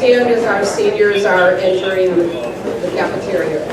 stand as our seniors are entering the cafeteria.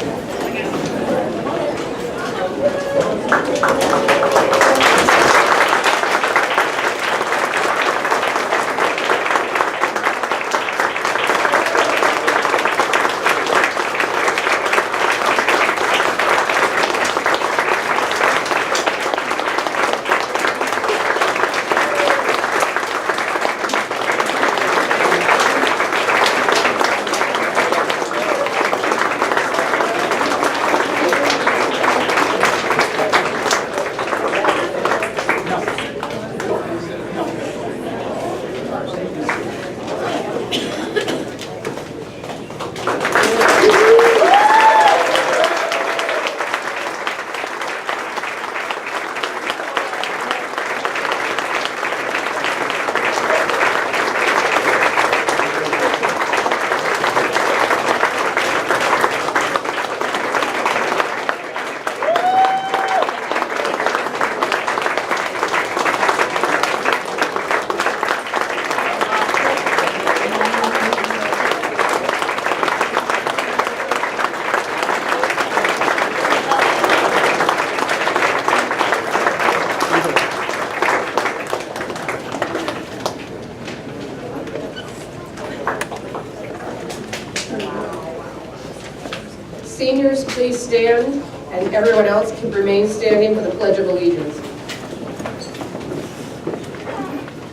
Seniors, please stand, and everyone else can remain standing for the Pledge of Allegiance.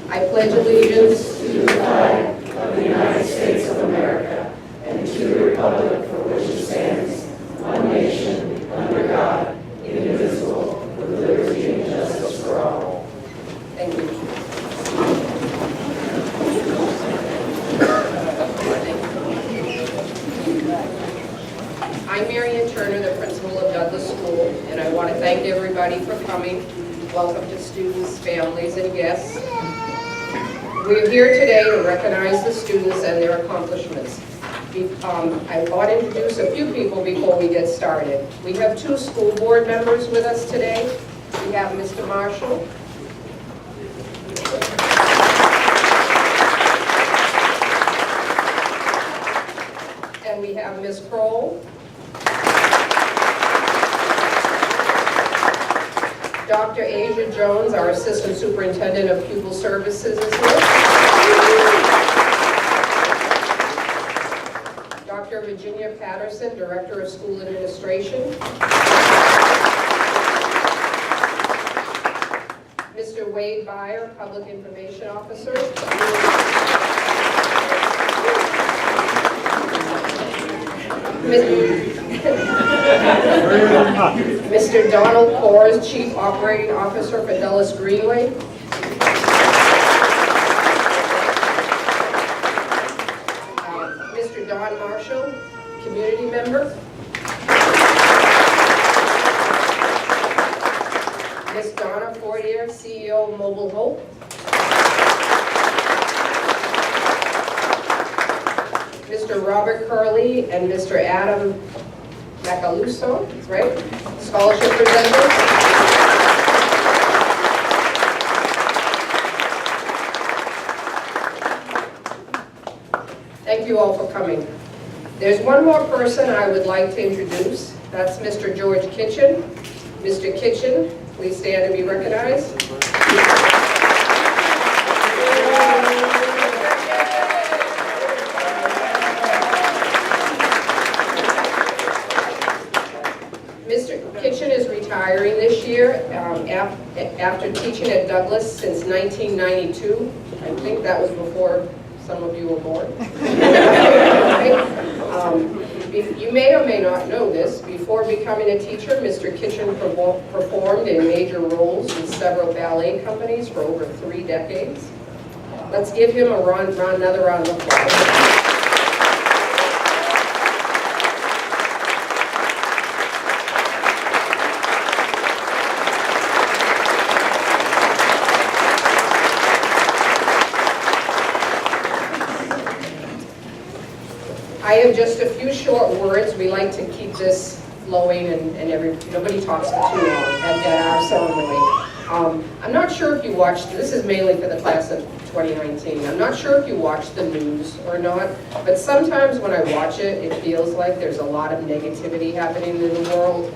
I pledge allegiance to the flag of the United States of America and to the republic for which it stands, one nation, under God, indivisible, with liberty and justice for all. Thank you. I'm Marian Turner, the principal of Douglas School, and I want to thank everybody for coming. Welcome to students, families, and guests. We're here today to recognize the students and their accomplishments. I want to introduce a few people before we get started. We have two school board members with us today. We have Mr. Marshall. And we have Ms. Kroll. Dr. Asia Jones, our Assistant Superintendent of Pupil Services, is here. Dr. Virginia Patterson, Director of School Administration. Mr. Wade Byer, Public Information Officer. Mr. Donald Kors, Chief Operating Officer for Dulles Greenway. Mr. Don Marshall, Community Member. Ms. Donna Fortier, CEO of Mobile Hope. Mr. Robert Curley and Mr. Adam Macaluso, right? Scholarship presenters. Thank you all for coming. There's one more person I would like to introduce. That's Mr. George Kitchen. Mr. Kitchen, please stand and be recognized. Kitchen is retiring this year after teaching at Douglas since 1992. I think that was before some of you were born. You may or may not know this. Before becoming a teacher, Mr. Kitchen performed in major roles in several ballet companies for over 3 decades. Let's give him another round of applause. I have just a few short words. We like to keep this flowing and nobody talks for too long at our ceremony. I'm not sure if you watched, this is mainly for the class of 2019. I'm not sure if you watch the news or not, but sometimes when I watch it, it feels like there's a lot of negativity happening in the world.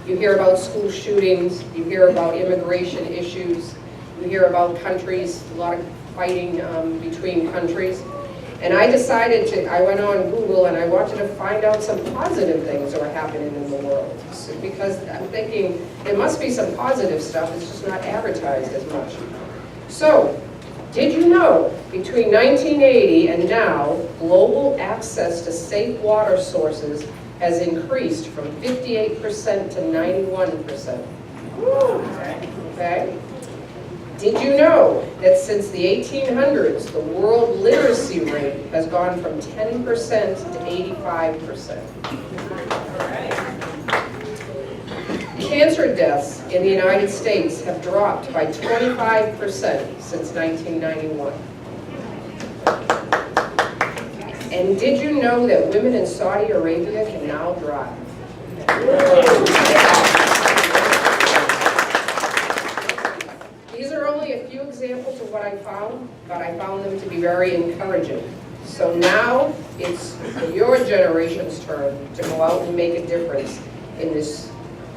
You hear about school shootings, you hear about immigration issues, you hear about countries, a lot of fighting between countries. And I went on Google and I wanted to find out some positive things that were happening in the world. Because I'm thinking, there must be some positive stuff, it's just not advertised as much. So, did you know, between 1980 and now, global access to safe water sources has increased from 58% to 91%. Okay? Did you know that since the 1800s, the world literacy rate has gone from 10% to 85%? Cancer deaths in the United States have dropped by 25% since 1991. And did you know that women in Saudi Arabia can now drive? These are only a few examples of what I found, but I found them to be very encouraging. So now it's your generation's turn to go out and make a difference in this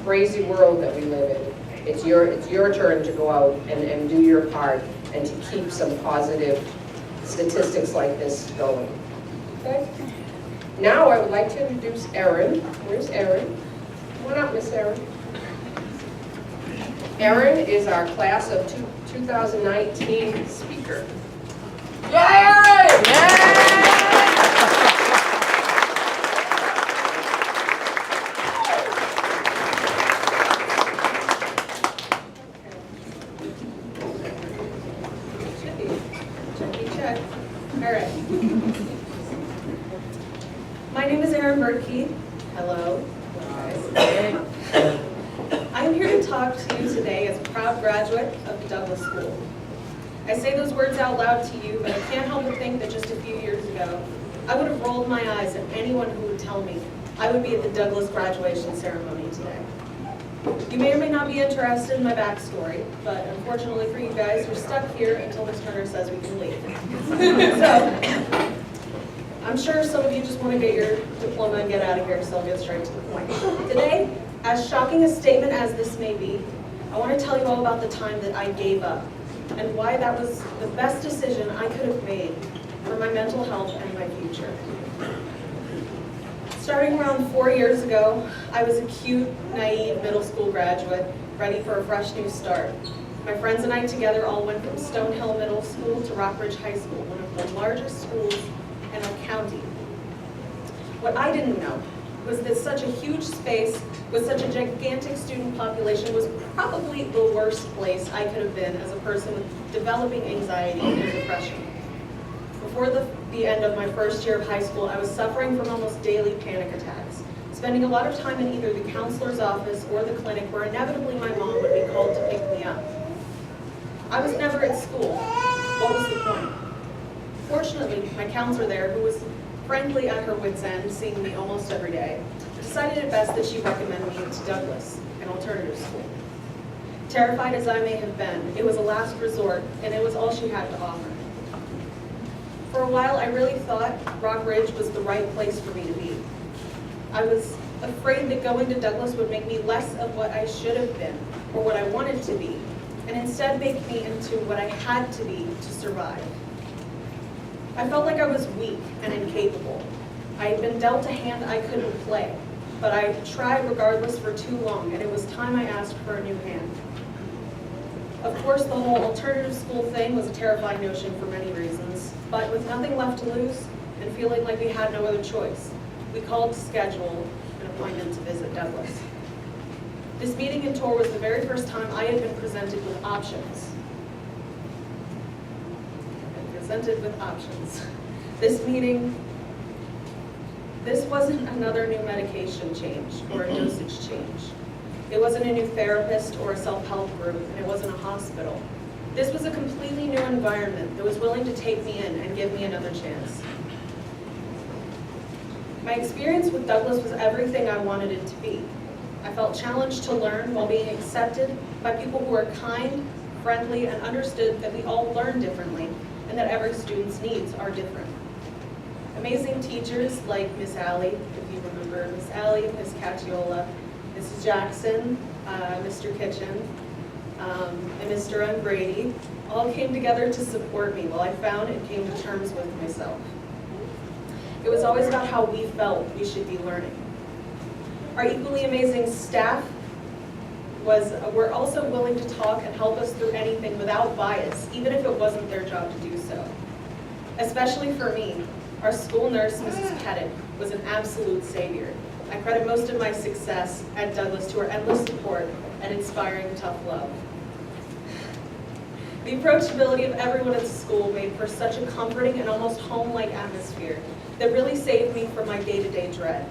crazy world that we live in. It's your turn to go out and do your part and to keep some positive statistics like this going. Okay? Now I would like to introduce Erin. Where's Erin? Come on up, Miss Erin. Erin is our class of 2019 speaker. Yay! Yay! All right. My name is Erin Berkey. Hello. I am here to talk to you today as a proud graduate of the Douglas School. I say those words out loud to you, but I can't help but think that just a few years ago, I would have rolled my eyes at anyone who would tell me I would be at the Douglas graduation ceremony today. You may or may not be interested in my backstory, but unfortunately for you guys, we're stuck here until Ms. Turner says we can leave. So, I'm sure some of you just want to get your diploma and get out of here, so I'll get straight to the point. Today, as shocking a statement as this may be, I want to tell you all about the time that I gave up and why that was the best decision I could have made for my mental health and my future. Starting around 4 years ago, I was a cute, naive middle school graduate, ready for a fresh new start. My friends and I together all went from Stonehill Middle School to Rockbridge High School, one of the largest schools in our county. What I didn't know was that such a huge space with such a gigantic student population was probably the worst place I could have been as a person with developing anxiety and depression. Before the end of my first year of high school, I was suffering from almost daily panic attacks, spending a lot of time in either the counselor's office or the clinic where inevitably my mom would be called to pick me up. I was never at school. What was the point? Fortunately, my counselor there, who was frankly at her wit's end, seeing me almost every day, decided it best that she recommended me to Douglas, an alternative school. Terrified as I may have been, it was a last resort, and it was all she had to offer. For a while, I really thought Rockbridge was the right place for me to be. I was afraid that going to Douglas would make me less of what I should have been, or what I wanted to be, and instead make me into what I had to be to survive. I felt like I was weak and incapable. I had been dealt a hand I couldn't play, but I tried regardless for too long, and it was time I asked for a new hand. Of course, the whole alternative school thing was a terrifying notion for many reasons, but with nothing left to lose and feeling like we had no other choice, we called to schedule an appointment to visit Douglas. This meeting and tour was the very first time I had been presented with options. This wasn't another new medication change or a dosage change. It wasn't a new therapist or a self-help group, and it wasn't a hospital. This was a completely new environment that was willing to take me in and give me another chance. My experience with Douglas was everything I wanted it to be. I felt challenged to learn while being accepted by people who were kind, friendly, and understood that we all learn differently, and that every student's needs are different. Amazing teachers like Miss Allie, if you remember Miss Allie, Miss Catiola, Mrs. Jackson, Mr. Kitchen, and Mr. Ungrady all came together to support me while I found and came to terms with myself. It was always about how we felt we should be learning. Our equally amazing staff were also willing to talk and help us through anything without bias, even if it wasn't their job to do so. Especially for me, our school nurse, Mrs. Pettit, was an absolute savior. I credit most of my success at Douglas to her endless support and inspiring tough love. The approachability of everyone at the school made for such a comforting and almost home-like atmosphere that really saved me from my day-to-day dread.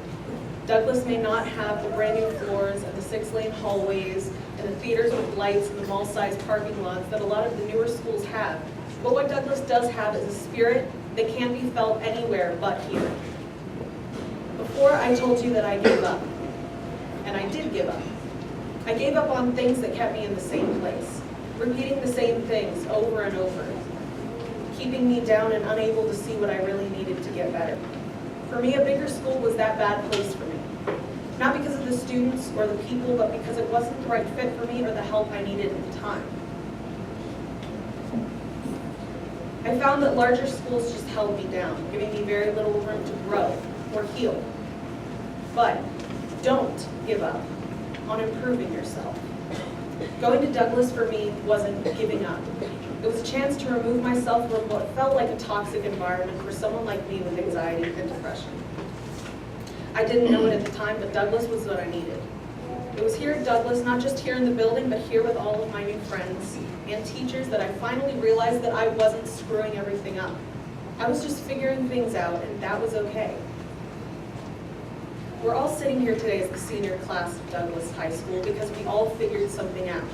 Douglas may not have the brand new floors and the 6-lane hallways and the theaters with lights and the mall-sized parking lots that a lot of the newer schools have, but what Douglas does have is a spirit that can be felt anywhere but here. Before, I told you that I gave up, and I did give up. I gave up on things that kept me in the same place, repeating the same things over and over, keeping me down and unable to see what I really needed to get better. For me, a bigger school was that bad place for me. Not because of the students or the people, but because it wasn't the right fit for me or the help I needed at the time. I found that larger schools just held me down, giving me very little room to grow or heal. But don't give up on improving yourself. Going to Douglas for me wasn't giving up. It was a chance to remove myself from what felt like a toxic environment for someone like me with anxiety and depression. I didn't know it at the time, but Douglas was what I needed. It was here at Douglas, not just here in the building, but here with all of my new friends and teachers, that I finally realized that I wasn't screwing everything up. I was just figuring things out, and that was okay. We're all sitting here today as the senior class of Douglas High School because we all figured something out.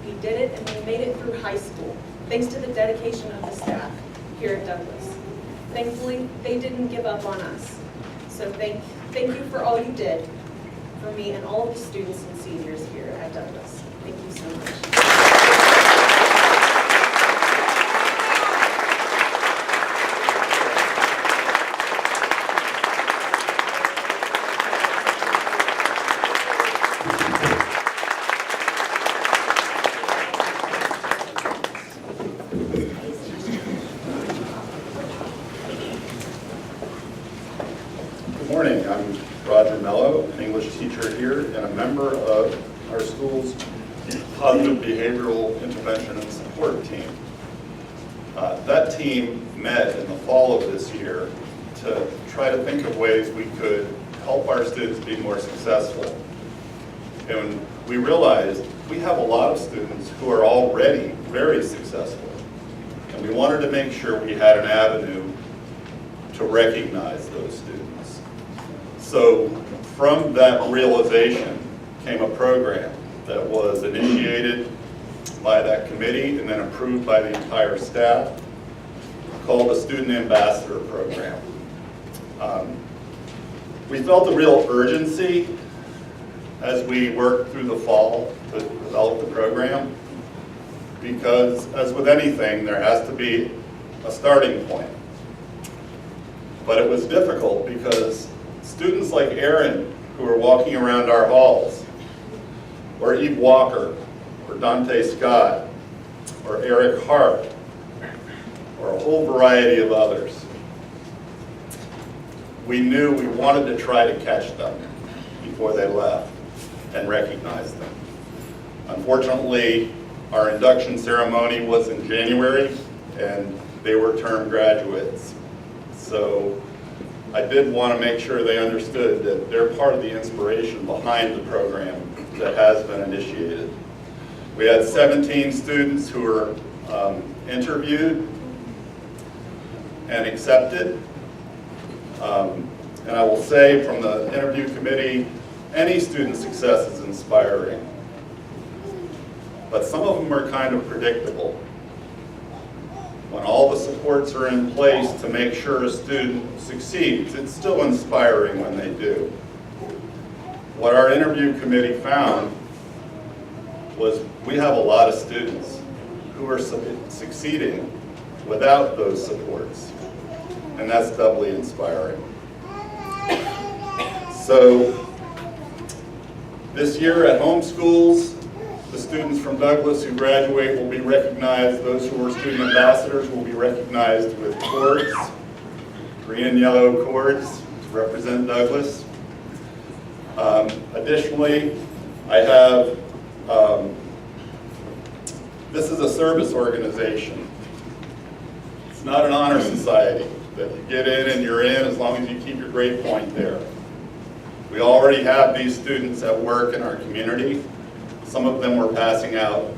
We did it, and we made it through high school, thanks to the dedication of the staff here at Douglas. Thankfully, they didn't give up on us. So thank you for all you did for me and all of the students and seniors here at Douglas. Thank you so much. Good morning, I'm Roger Mello, an English teacher here and a member of our school's Positive Behavioral Intervention and Support team. That team met in the fall of this year to try to think of ways we could help our students be more successful. And we realized we have a lot of students who are already very successful. And we wanted to make sure we had an avenue to recognize those students. So from that realization came a program that was initiated by that committee and then approved by the entire staff called the Student Ambassador Program. We felt a real urgency as we worked through the fall to develop the program because, as with anything, there has to be a starting point. But it was difficult because students like Aaron, who are walking around our halls, or Eve Walker, or Dante Scott, or Eric Hart, or a whole variety of others, we knew we wanted to try to catch them before they left and recognize them. Unfortunately, our induction ceremony was in January, and they were term graduates. So I did want to make sure they understood that they're part of the inspiration behind the program that has been initiated. We had 17 students who were interviewed and accepted. And I will say from the interview committee, any student success is inspiring. But some of them are kind of predictable. When all the supports are in place to make sure a student succeeds, it's still inspiring when they do. What our interview committee found was we have a lot of students who are succeeding without those supports. And that's doubly inspiring. So this year at home schools, the students from Douglas who graduate will be recognized. Those who are student ambassadors will be recognized with cords, green and yellow cords to represent Douglas. Additionally, I have, this is a service organization. It's not an honor society that you get in and you're in as long as you keep your grade point there. We already have these students at work in our community. Some of them were passing out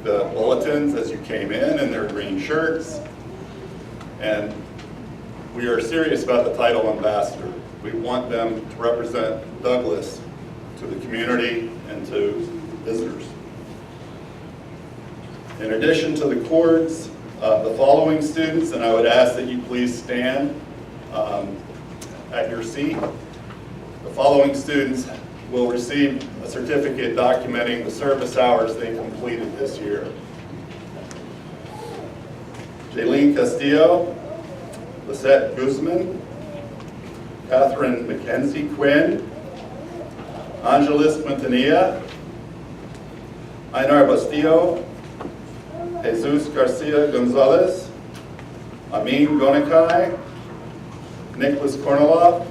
the bulletins as you came in their green shirts. And we are serious about the title ambassador. We want them to represent Douglas to the community and to visitors. In addition to the cords, the following students, and I would ask that you please stand at your seat. The following students will receive a certificate documenting the service hours they completed this year. Jaylene Castillo, Lisette Guzman, Catherine Mackenzie Quinn, Angelis Quintanilla, Einar Bastillo, Jesus Garcia Gonzalez, Amin Gonakai, Nicholas Kornilov,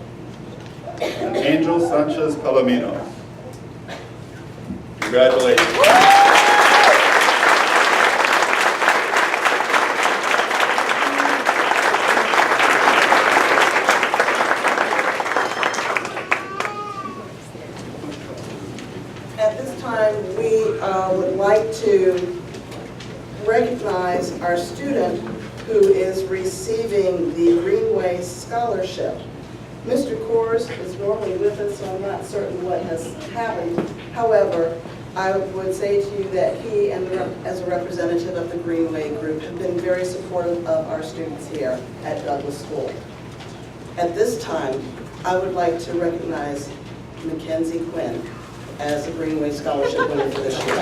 and Angel Sanchez Palomino. Congratulations. At this time, we would like to recognize our student who is receiving the Greenway Scholarship. Mr. Kors is normally with us, so I'm not certain what has happened. However, I would say to you that he, and as a representative of the Greenway Group, have been very supportive of our students here at Douglas School. At this time, I would like to recognize Mackenzie Quinn as the Greenway Scholarship winner for this year.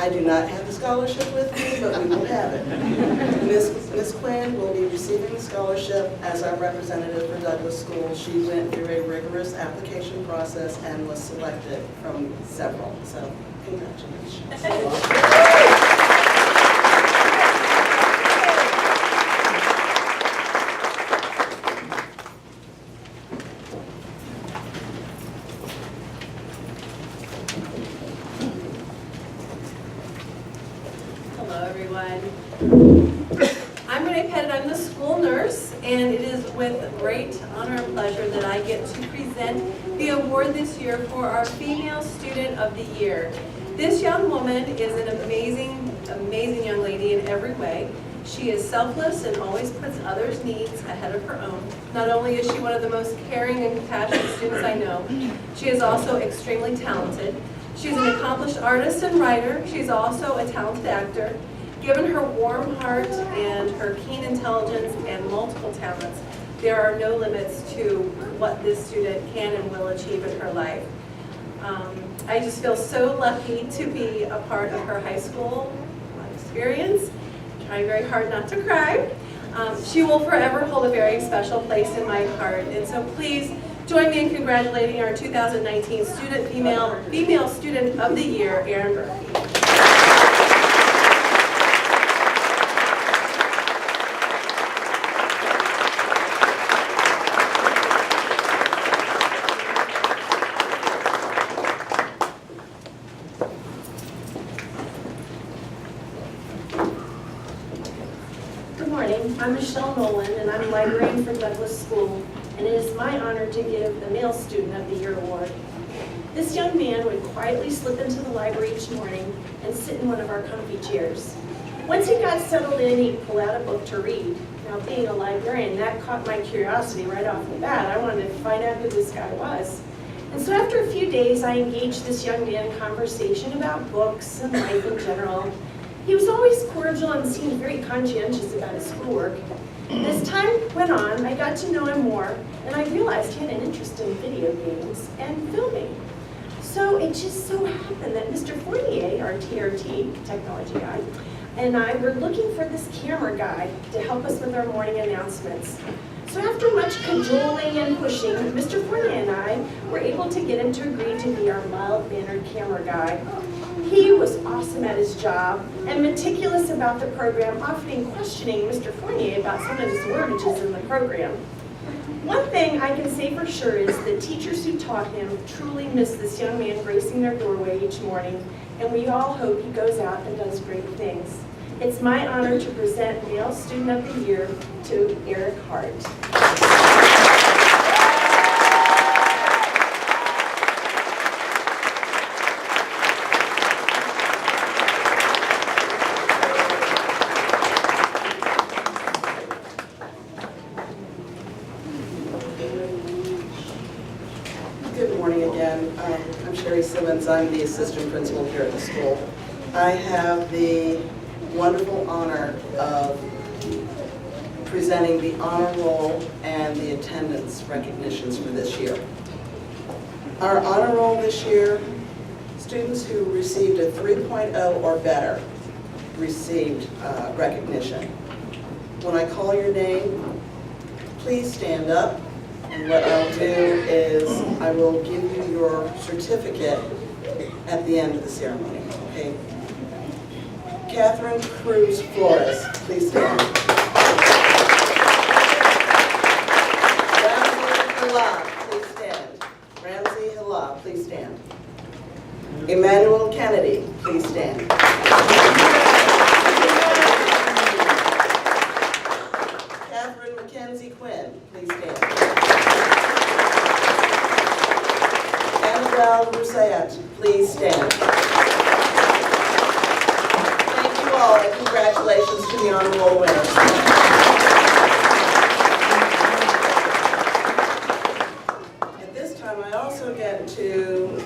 I do not have the scholarship with me, but we will have it. Ms. Quinn will be receiving the scholarship as our representative for Douglas School. She went through a rigorous application process and was selected from several, so congratulations. Hello, everyone. I'm Renee Pettit. I'm the school nurse, and it is with great honor and pleasure that I get to present the award this year for our Female Student of the Year. This young woman is an amazing, amazing young lady in every way. She is selfless and always puts others' needs ahead of her own. Not only is she one of the most caring and compassionate students I know, she is also extremely talented. She's an accomplished artist and writer. She's also a talented actor. Given her warm heart and her keen intelligence and multiple talents, there are no limits to what this student can and will achieve in her life. I just feel so lucky to be a part of her high school experience. Trying very hard not to cry. She will forever hold a very special place in my heart, and so please join me in congratulating our 2019 Female Student of the Year, Erin Murphy. Good morning, I'm Michelle Nolan, and I'm a librarian for Douglas School, and it is my honor to give the Male Student of the Year award. This young man would quietly slip into the library each morning and sit in one of our comfy chairs. Once he got settled in, he'd pull out a book to read. Now, being a librarian, that caught my curiosity right off the bat. I wanted to find out who this guy was. And so after a few days, I engaged this young man in conversation about books and life in general. He was always cordial and seemed very conscientious about his schoolwork. As time went on, I got to know him more, and I realized he had an interest in video games and filming. So it just so happened that Mr. Fournier, our TRT, technology guy, and I were looking for this camera guy to help us with our morning announcements. So after much cajoling and pushing, Mr. Fournier and I were able to get him to agree to be our mild-mannered camera guy. He was awesome at his job and meticulous about the program, often questioning Mr. Fournier about some of his wordages in the program. One thing I can say for sure is that teachers who taught him truly miss this young man gracing their doorway each morning, and we all hope he goes out and does great things. It's my honor to present Male Student of the Year to Eric Hart. Good morning again. I'm Sherry Simmons. I'm the assistant principal here at the school. I have the wonderful honor of presenting the honor roll and the attendance recognitions for this year. Our honor roll this year, students who received a 3.0 or better received recognition. When I call your name, please stand up. And what I'll do is I will give you your certificate at the end of the ceremony, okay? Catherine Cruz Flores, please stand. Ramsey Hilla, please stand. Ramsey Hilla, please stand. Emmanuel Kennedy, please stand. Catherine Mackenzie Quinn, please stand. Annabelle Rousseat, please stand. Thank you all, and congratulations to the honor roll winners. At this time, I also get to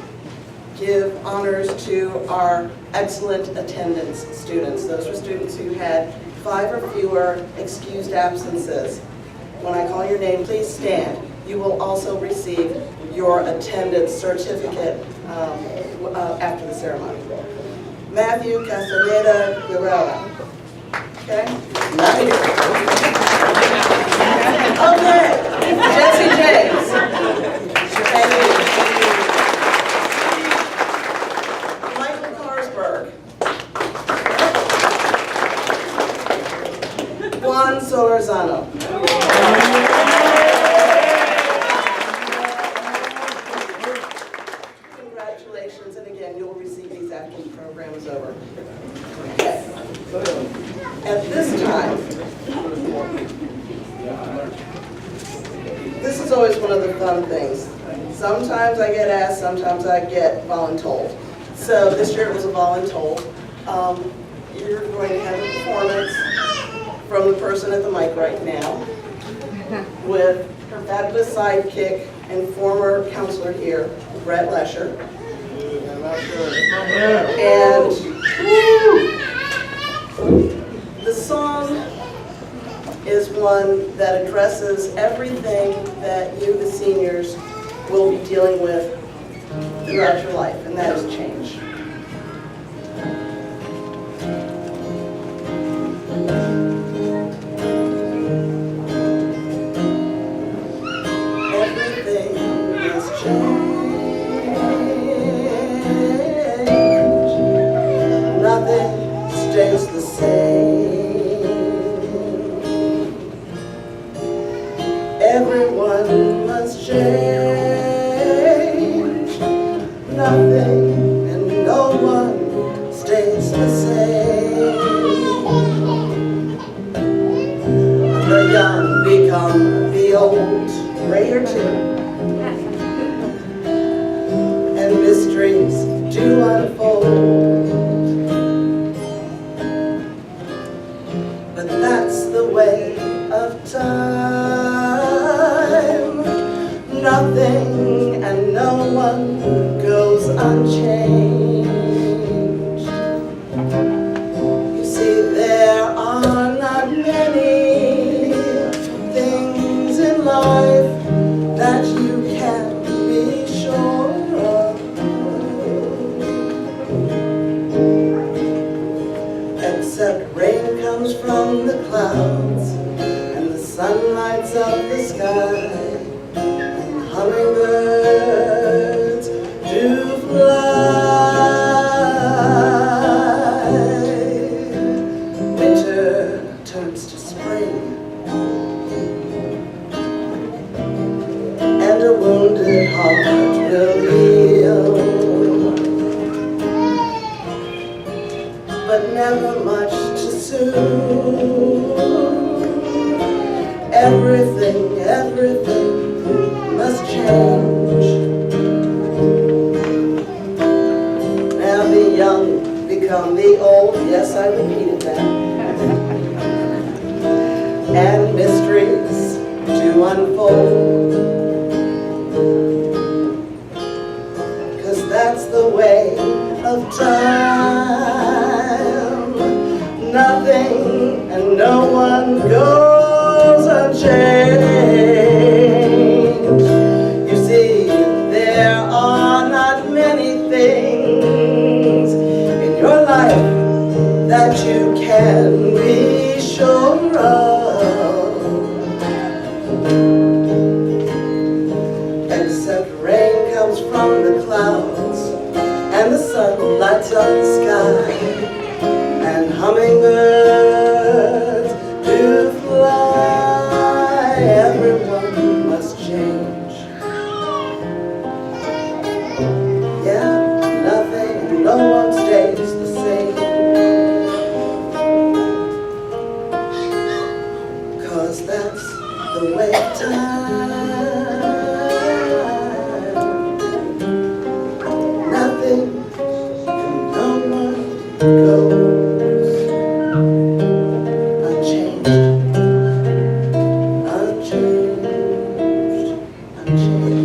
give honors to our excellent attendance students. Those are students who had 5 or fewer excused absences. When I call your name, please stand. You will also receive your attendance certificate after the ceremony. Matthew Castaneda Guerrera. Okay? Okay. Jesse James. Michael Carsberg. Juan Solorzano. Congratulations, and again, you'll receive these after the program is over. Okay. At this time, this is always one of the fun things. Sometimes I get asked, sometimes I get voluntold. So this year it was a voluntold. You're going to have a performance from the person at the mic right now with her fabulous sidekick and former counselor here, Brett Lesher. And the song is one that addresses everything that you, the seniors, will be dealing with throughout your life, and that is change. Everything has changed. Nothing stays the same. Everyone must change. Nothing and no one stays the same. The young become the old, rare too, and mysteries do unfold. But that's the way of time. Nothing and no one goes unchanged. up the sky, and hummingbirds do fly. Winter turns to spring, and a wounded heart will heal, but never much too soon. Everything must change. Now the young become the old, yes, I repeated that. And mysteries to unfold, 'cause that's the way of time. Nothing and no one goes unchanged. You see, there are not many things in your life that you can be sure of, except rain comes from the clouds and the sun lights up the sky, and hummingbirds do fly. Everyone must change. Yeah, nothing, no one stays the same, 'cause that's the way of time. Nothing and no one goes unchanged, unchanged, unchanged.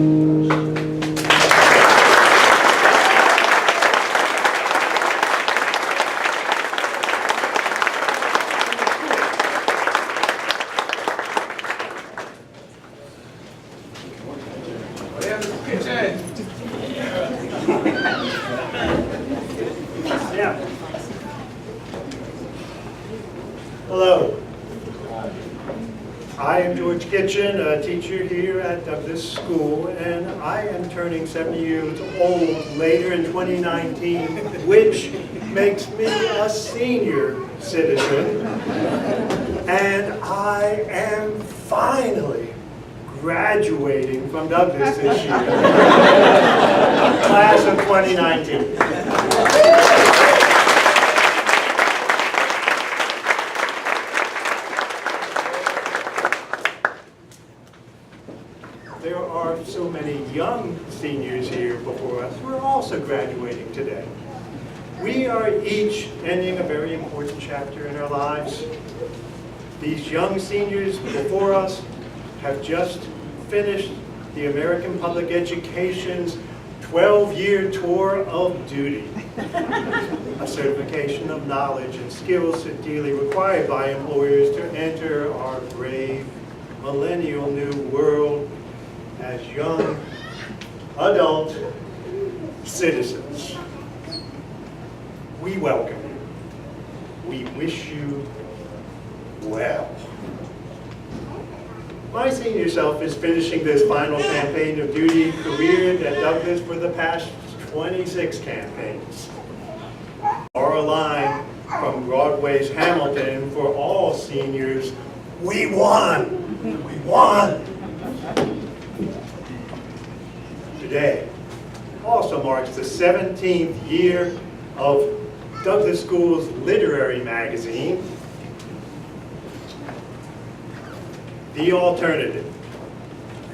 Yeah. Hello. I am George Kitchen, a teacher here at Douglas School, and I am turning 70 years old later in 2019, which makes me a senior citizen. And I am finally graduating from Douglas this year. Class of 2019. There are so many young seniors here before us who are also graduating today. We are each ending a very important chapter in our lives. These young seniors before us have just finished the American Public Education's 12-year tour of duty, a certification of knowledge and skills ideally required by employers to enter our brave millennial new world as young adult citizens. We welcome you. We wish you well. My senior self is finishing this final campaign of duty career at Douglas for the past 26 campaigns. Or a line from Broadway's Hamilton for all seniors, we won! We won! Today also marks the 17th year of Douglas School's literary magazine, The Alternative.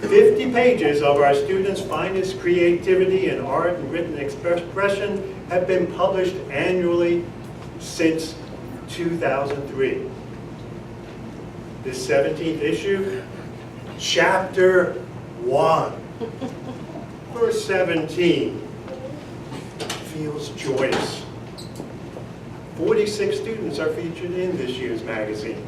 50 pages of our students' finest creativity in art and written expression have been published annually since 2003. This 17th issue, Chapter 1, verse 17, feels joyous. 46 students are featured in this year's magazine.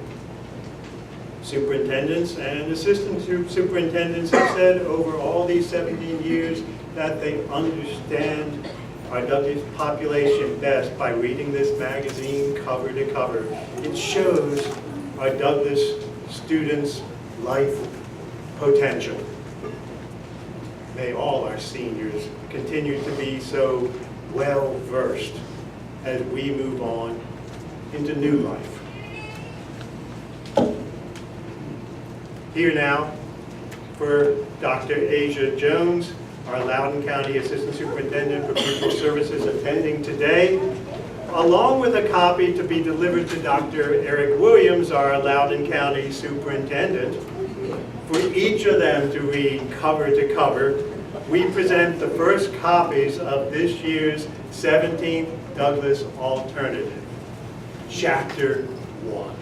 Superintendents and assistant superintendents have said over all these 17 years that they understand our Douglas population best by reading this magazine cover to cover. It shows our Douglas students' life potential. May all our seniors continue to be so well-versed as we move on into new life. Here now for Dr. Asia Jones, our Loudoun County Assistant Superintendent for Pupil Services, attending today, along with a copy to be delivered to Dr. Eric Williams, our Loudoun County Superintendent. For each of them to read cover to cover, we present the first copies of this year's 17th Douglas Alternative, Chapter 1.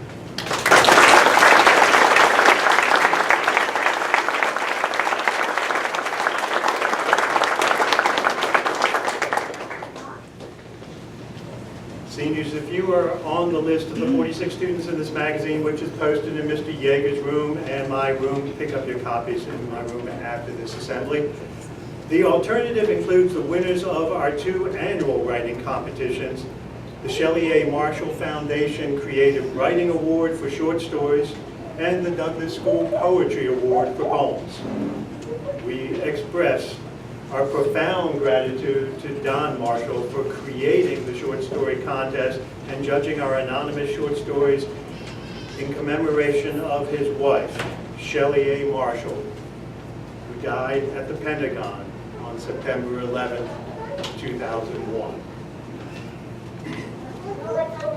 Seniors, if you are on the list of the 46 students in this magazine, which is posted in Mr. Yeager's room and my room, pick up your copies in my room after this assembly. The alternative includes the winners of our 2 annual writing competitions, the Shelley A. Marshall Foundation Creative Writing Award for short stories, and the Douglas School Poetry Award for poems. We express our profound gratitude to Don Marshall for creating the short story contest and judging our anonymous short stories in commemoration of his wife, Shelley A. Marshall, who died at the Pentagon on September 11, 2001.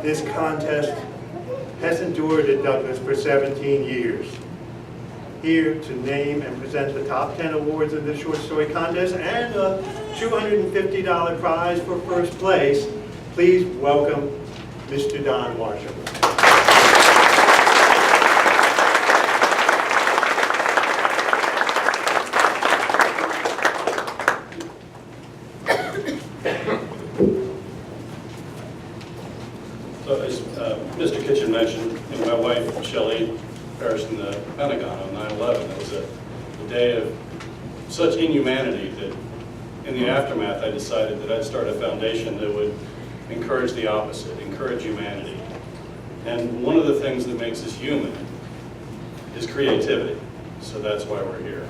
This contest has endured at Douglas for 17 years. Here to name and present the top 10 awards in the short story contest and a $250 prize for first place, please welcome Mr. Don Marshall. So as Mr. Kitchen mentioned, my wife, Shelley, perished in the Pentagon on 9/11. It was a day of such inhumanity that in the aftermath I decided that I'd start a foundation that would encourage the opposite, encourage humanity. And one of the things that makes us human is creativity. So that's why we're here.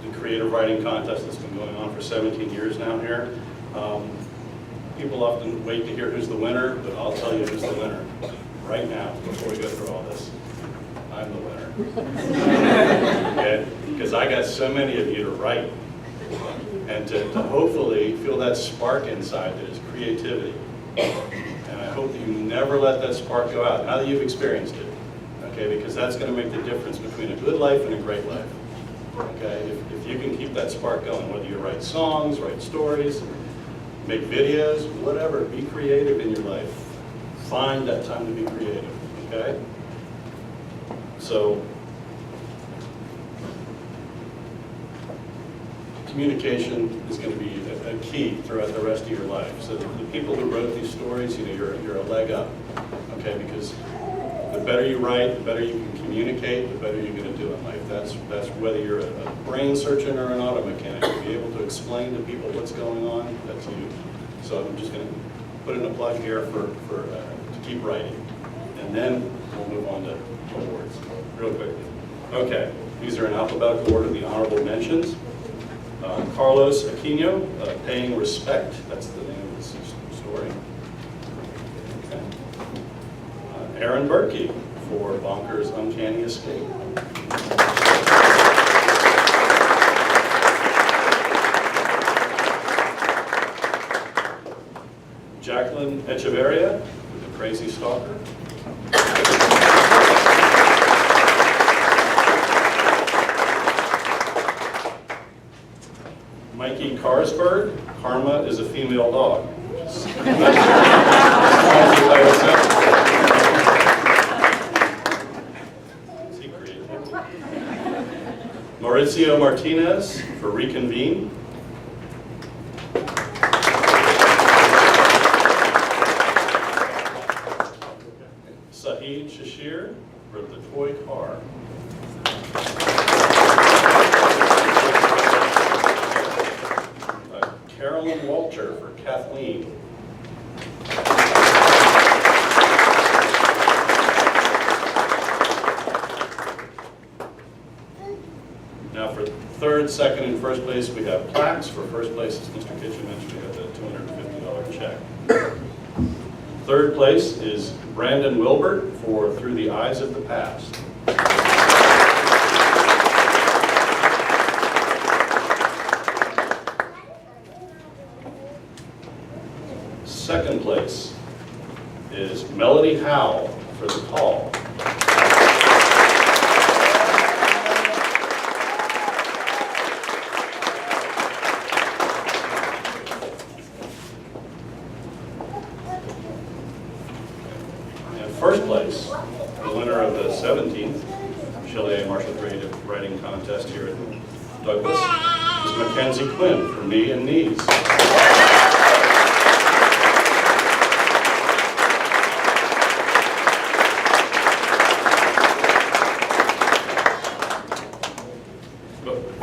The creative writing contest that's been going on for 17 years now here. People often wait to hear who's the winner, but I'll tell you who's the winner. Right now, before we go through all this, I'm the winner. Okay? Because I got so many of you to write, and to hopefully feel that spark inside that is creativity. And I hope that you never let that spark go out, now that you've experienced it. Okay? Because that's going to make the difference between a good life and a great life. Okay? If you can keep that spark going, whether you write songs, write stories, make videos, whatever, be creative in your life. Find that time to be creative, okay? So, communication is going to be a key throughout the rest of your life. So the people who wrote these stories, you're a leg up, okay? Because the better you write, the better you can communicate, the better you're going to do in life. That's whether you're a brain surgeon or an auto mechanic. To be able to explain to people what's going on, that's you. So I'm just going to put in a plug here to keep writing. And then we'll move on to awards real quickly. Okay, these are in alphabetical order, the honorable mentions. Carlos Aquino, Paying Respect, that's the name of this story. Okay. Aaron Berkey for Bonkers Uncanny Escape. Jacqueline Echeverria with The Crazy Stalker. Mikey Carsberg, Karma is a Female Dog. Maurizio Martinez for Reconvene. Saeed Shashir for The Toy Car. Carolyn Walter for Kathleen. Now for third, second, and first place, we have plaques. For first place, as Mr. Kitchen mentioned, we have the $250 check. Third place is Brandon Wilbert for Through the Eyes of the Past. Second place is Melody Howe for The Call. And first place, the winner of the 17th Shelley A. Marshall Creative Writing Contest here at Douglas, is Mackenzie Quinn for Me and Knees.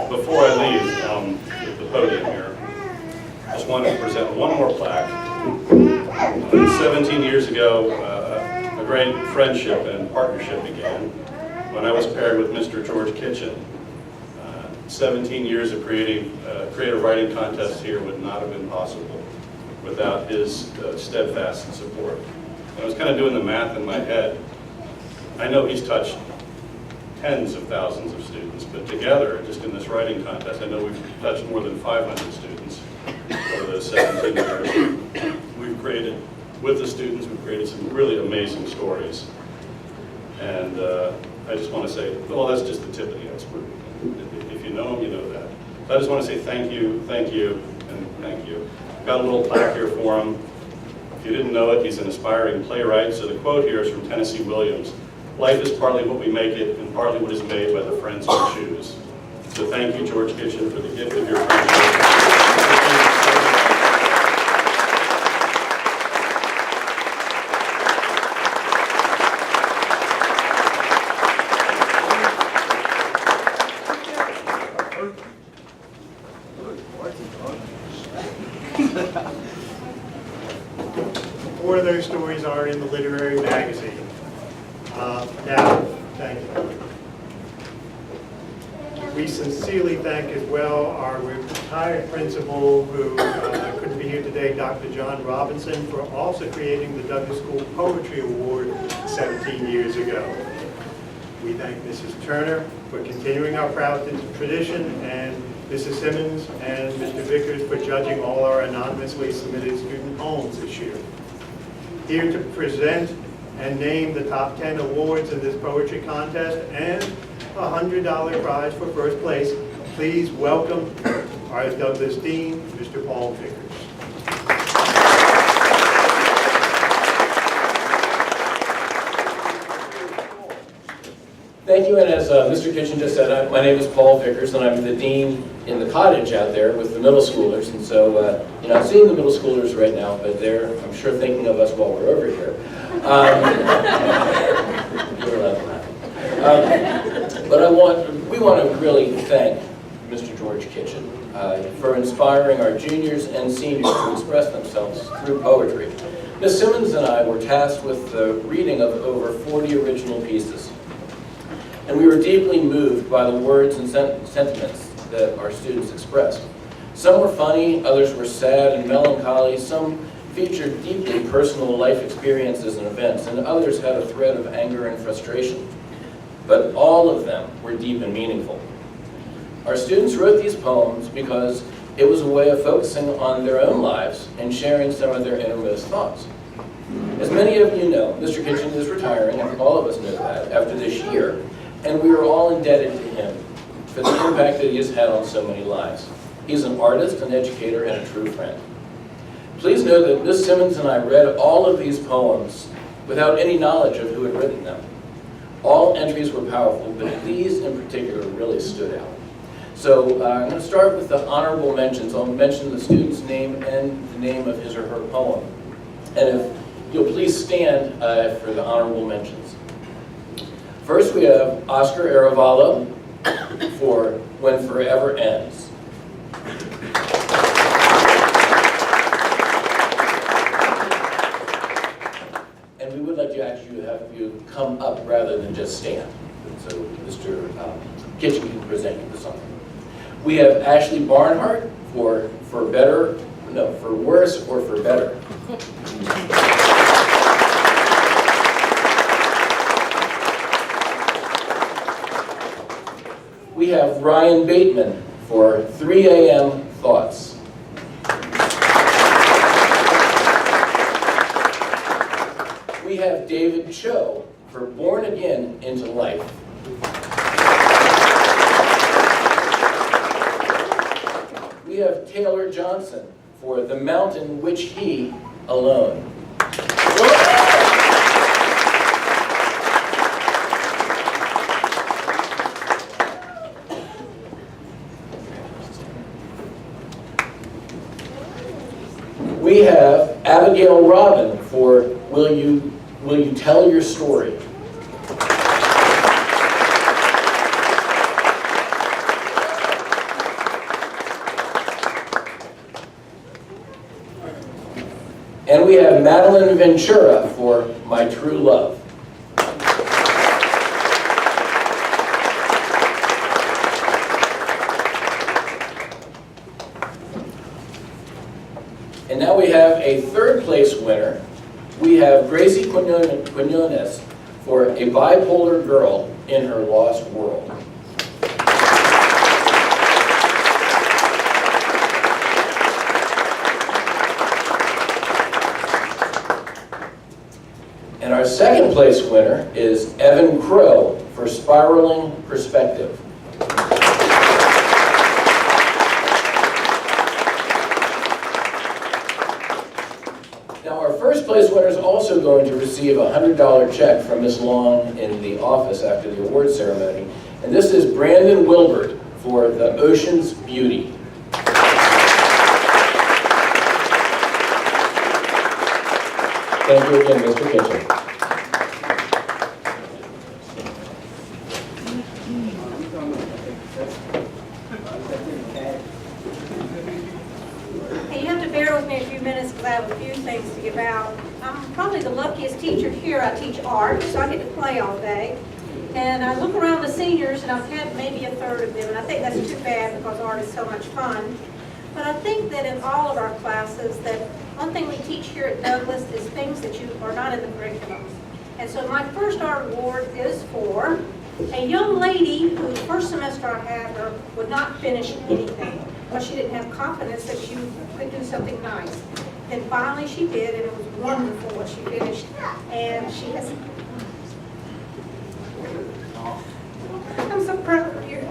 Before I leave the podium here, I just want to present one more plaque. 17 years ago, a great friendship and partnership began when I was paired with Mr. George Kitchen. 17 years of creative writing contests here would not have been possible without his steadfast support. And I was kind of doing the math in my head. I know he's touched tens of thousands of students, but together, just in this writing contest, I know we've touched more than 500 students over those 17 years. We've created, with the students, we've created some really amazing stories. And I just want to say, well, that's just the tip of the iceberg. If you know them, you know that. So I just want to say thank you, and thank you. Got a little plaque here for him. If you didn't know it, he's an aspiring playwright. So the quote here is from Tennessee Williams. Life is partly what we make it, and partly what is made by the friends we choose. So thank you, George Kitchen, for the gift of your friendship. Four of those stories are in the literary magazine. Now, thank you. We sincerely thank as well our retired principal who couldn't be here today, Dr. John Robinson, for also creating the Douglas School Poetry Award 17 years ago. We thank Mrs. Turner for continuing our proud tradition, and Mrs. Simmons and Mr. Vickers for judging all our anonymously submitted student poems this year. Here to present and name the top 10 awards in this poetry contest and a $100 prize for first place, please welcome our Douglas Dean, Mr. Paul Vickers. Thank you, and as Mr. Kitchen just said, my name is Paul Vickers, and I'm the dean in the cottage out there with the middle schoolers. And so, I'm seeing the middle schoolers right now, but they're, I'm sure, thinking of us while we're over here. You're allowed to laugh. But we want to really thank Mr. George Kitchen for inspiring our juniors and seniors to express themselves through poetry. Ms. Simmons and I were tasked with the reading of over 40 original pieces. And we were deeply moved by the words and sentiments that our students expressed. Some were funny, others were sad and melancholy, some featured deeply personal life experiences and events, and others had a thread of anger and frustration. But all of them were deep and meaningful. Our students wrote these poems because it was a way of focusing on their own lives and sharing some of their innermost thoughts. As many of you know, Mr. Kitchen is retiring, I think all of us know that, after this year. And we are all indebted to him for the impact that he has had on so many lives. He's an artist, an educator, and a true friend. Please know that Ms. Simmons and I read all of these poems without any knowledge of who had written them. All entries were powerful, but these in particular really stood out. So I'm going to start with the honorable mentions. I'll mention the student's name and the name of his or her poem. And if you'll please stand for the honorable mentions. First, we have Oscar Aravallo for When Forever Ends. And we would like to actually have you come up rather than just stand. So, Mr. Kitchen can present you with something. We have Ashley Barnhart for worse or for better. We have Ryan Bateman for 3 a.m. Thoughts. We have David Cho for Born Again into Life. We have Taylor Johnson for The Mountain Which He Alone. We have Abigail Robin for Will You Tell Your Story? And we have Madeline Ventura for My True Love. And now we have a third place winner. We have Gracie Quinones for A Bipolar Girl in Her Lost World. And our second place winner is Evan Crow for Spiraling Perspective. Now our first place winner is also going to receive a $100 check from Ms. Long in the office after the award ceremony. And this is Brandon Wilbert for The Ocean's Beauty. Thank you again, Mr. Kitchen. Hey, you have to bear with me a few minutes because I have a few things to give out. I'm probably the luckiest teacher here. I teach art, so I get to play all day. And I look around the seniors, and I've had maybe a third of them, and I think that's too bad because art is so much fun. But I think that in all of our classes, that one thing we teach here at Douglas is things that you are not in the curriculum. And so my first art award is for a young lady who the first semester I had her would not finish anything because she didn't have confidence that she could do something nice. Then finally she did, and it was wonderful what she finished. And she has... I'm so proud of you.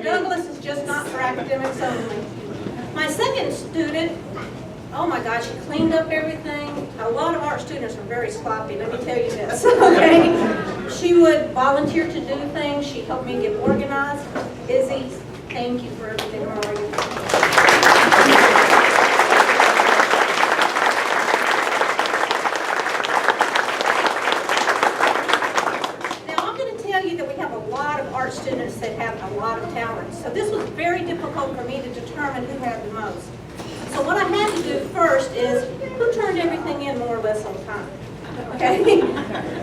Douglas is just not for academics only. My second student, oh my gosh, she cleaned up everything. A lot of art students are very sloppy, let me tell you this, okay? She would volunteer to do things. She helped me get organized. Izzy, thank you for everything, Maria. Students that have a lot of talent. So this was very difficult for me to determine who had the most. So what I had to do first is who turned everything in more or less on time. Okay?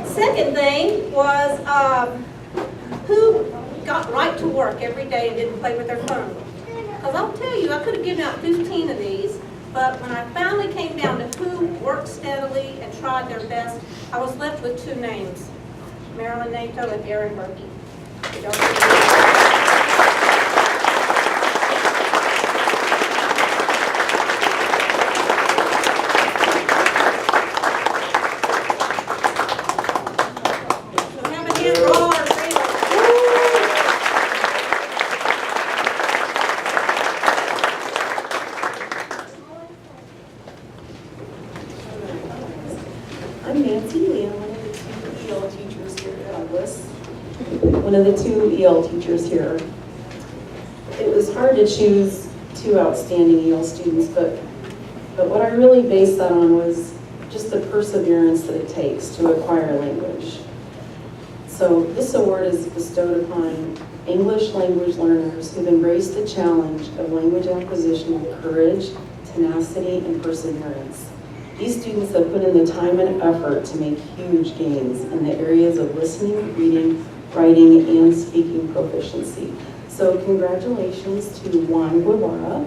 Second thing was who got right to work every day and didn't play with their phone. Because I'll tell you, I could have given out 15 of these, but when I finally came down to who worked steadily and tried their best, I was left with two names, Marilyn Nato and Erin Berkey. I'm Nancy Lee. I'm one of the two EL teachers here. It was hard to choose two outstanding EL students, but what I really based that on was just the perseverance that it takes to acquire language. So this award is bestowed upon English language learners who've embraced the challenge of language acquisition with courage, tenacity, and perseverance. These students have put in the time and effort to make huge gains in the areas of listening, reading, writing, and speaking proficiency. So congratulations to Juan Guevara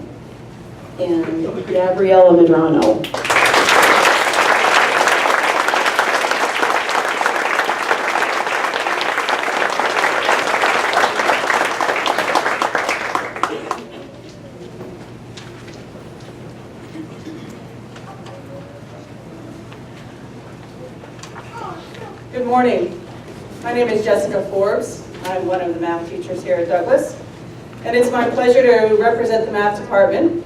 and Gabriela Medrano. Good morning. My name is Jessica Forbes. I'm one of the math teachers here at Douglas. And it's my pleasure to represent the math department.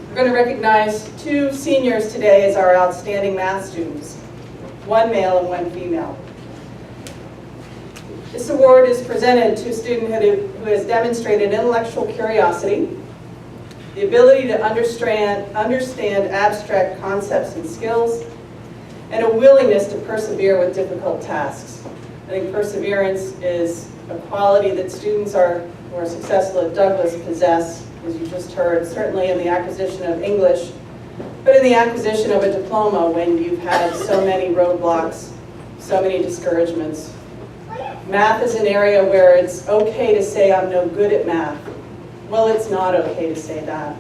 We're going to recognize 2 seniors today as our outstanding math students, 1 male and 1 female. This award is presented to a student who has demonstrated intellectual curiosity, the ability to understand abstract concepts and skills, and a willingness to persevere with difficult tasks. I think perseverance is a quality that students who are successful at Douglas possess, as you just heard, certainly in the acquisition of English, but in the acquisition of a diploma when you've had so many roadblocks, so many discouragements. Math is an area where it's okay to say I'm no good at math. Well, it's not okay to say that.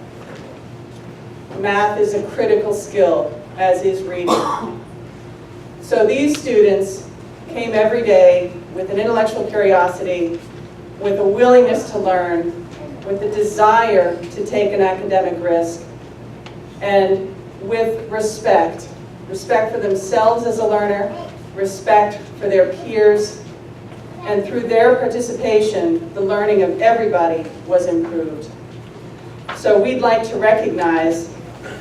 Math is a critical skill, as is reading. So these students came every day with an intellectual curiosity, with a willingness to learn, with a desire to take an academic risk, and with respect. Respect for themselves as a learner, respect for their peers, and through their participation, the learning of everybody was improved. So we'd like to recognize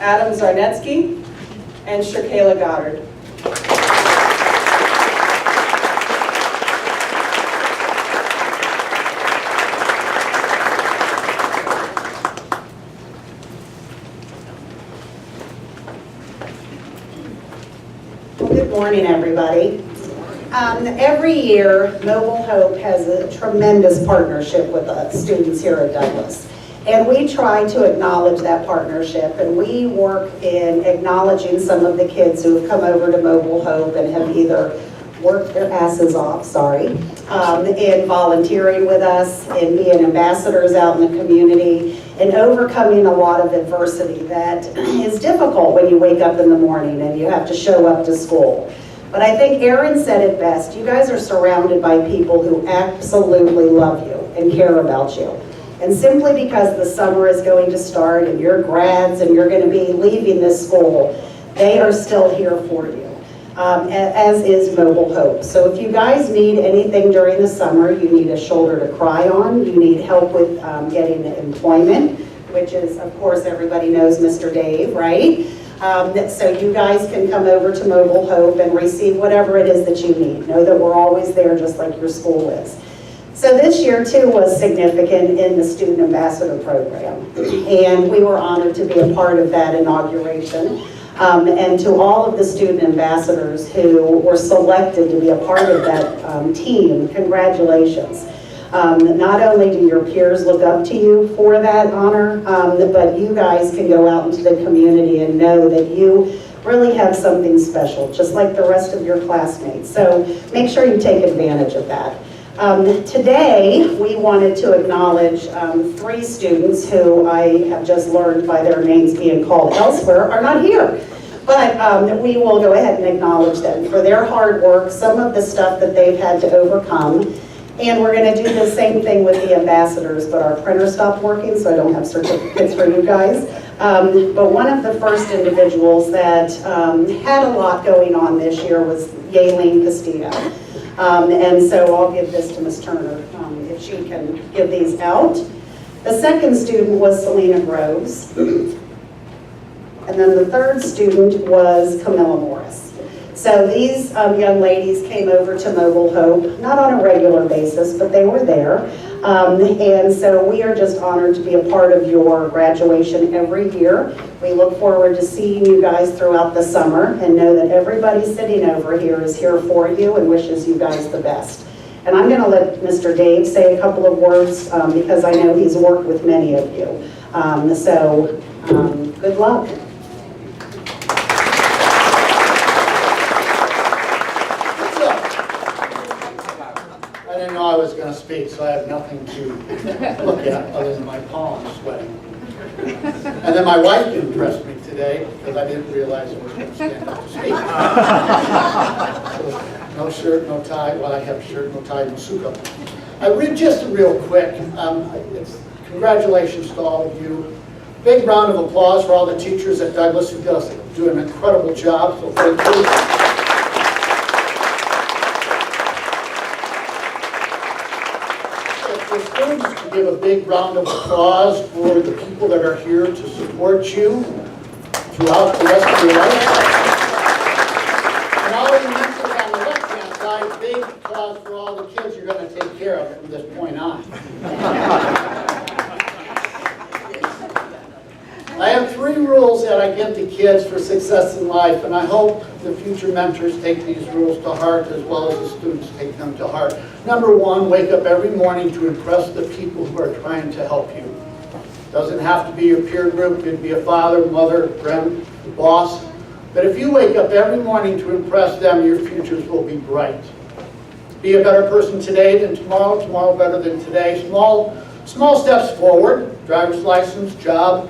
Adam Zarnetsky and Shirkayla Goddard. Good morning, everybody. Every year, Noble Hope has a tremendous partnership with the students here at Douglas. And we try to acknowledge that partnership, and we work in acknowledging some of the kids who have come over to Mobile Hope and have either worked their asses off, in volunteering with us, in being ambassadors out in the community, and overcoming a lot of adversity that is difficult when you wake up in the morning and you have to show up to school. But I think Aaron said it best. You guys are surrounded by people who absolutely love you and care about you. And simply because the summer is going to start and you're grads and you're going to be leaving this school, they are still here for you, as is Mobile Hope. So if you guys need anything during the summer, you need a shoulder to cry on, you need help with getting employment, which is, of course, everybody knows Mr. Dave, right? So you guys can come over to Mobile Hope and receive whatever it is that you need. Know that we're always there just like your school is. So this year, too, was significant in the Student Ambassador Program. And we were honored to be a part of that inauguration. And to all of the student ambassadors who were selected to be a part of that team, congratulations. Not only do your peers look up to you for that honor, but you guys can go out into the community and know that you really have something special, just like the rest of your classmates. So make sure you take advantage of that. Today, we wanted to acknowledge 3 students who I have just learned by their names being called elsewhere are not here. But we will go ahead and acknowledge them for their hard work, some of the stuff that they've had to overcome. And we're going to do the same thing with the ambassadors, but our printer stopped working, so I don't have certificates for you guys. But one of the first individuals that had a lot going on this year was Yaelene Castillo. And so I'll give this to Ms. Turner if she can give these out. The second student was Selena Groves. And then the third student was Camilla Morris. So these young ladies came over to Mobile Hope, not on a regular basis, but they were there. And so we are just honored to be a part of your graduation every year. We look forward to seeing you guys throughout the summer and know that everybody sitting over here is here for you and wishes you guys the best. And I'm going to let Mr. Dave say a couple of words because I know he's worked with many of you. Good luck. I didn't know I was going to speak, so I have nothing to look at other than my palms sweating. And then my wife didn't dress me today because I didn't realize I was going to stand up to speak. So, no shirt, no tie. Well, I have a shirt, no tie, no suit. Just real quick, congratulations to all of you. Big round of applause for all the teachers at Douglas who do an incredible job. So thank you. For students, to give a big round of applause for the people that are here to support you throughout the rest of your life. And all of you mentors on the left-hand side, big applause for all the kids you're going to take care of from this point on. I have 3 rules that I give to kids for success in life, and I hope the future mentors take these rules to heart as well as the students take them to heart. Number 1, wake up every morning to impress the people who are trying to help you. Doesn't have to be your peer group, it could be a father, mother, friend, boss. But if you wake up every morning to impress them, your futures will be bright. Be a better person today than tomorrow, tomorrow better than today. Small steps forward, driver's license, job,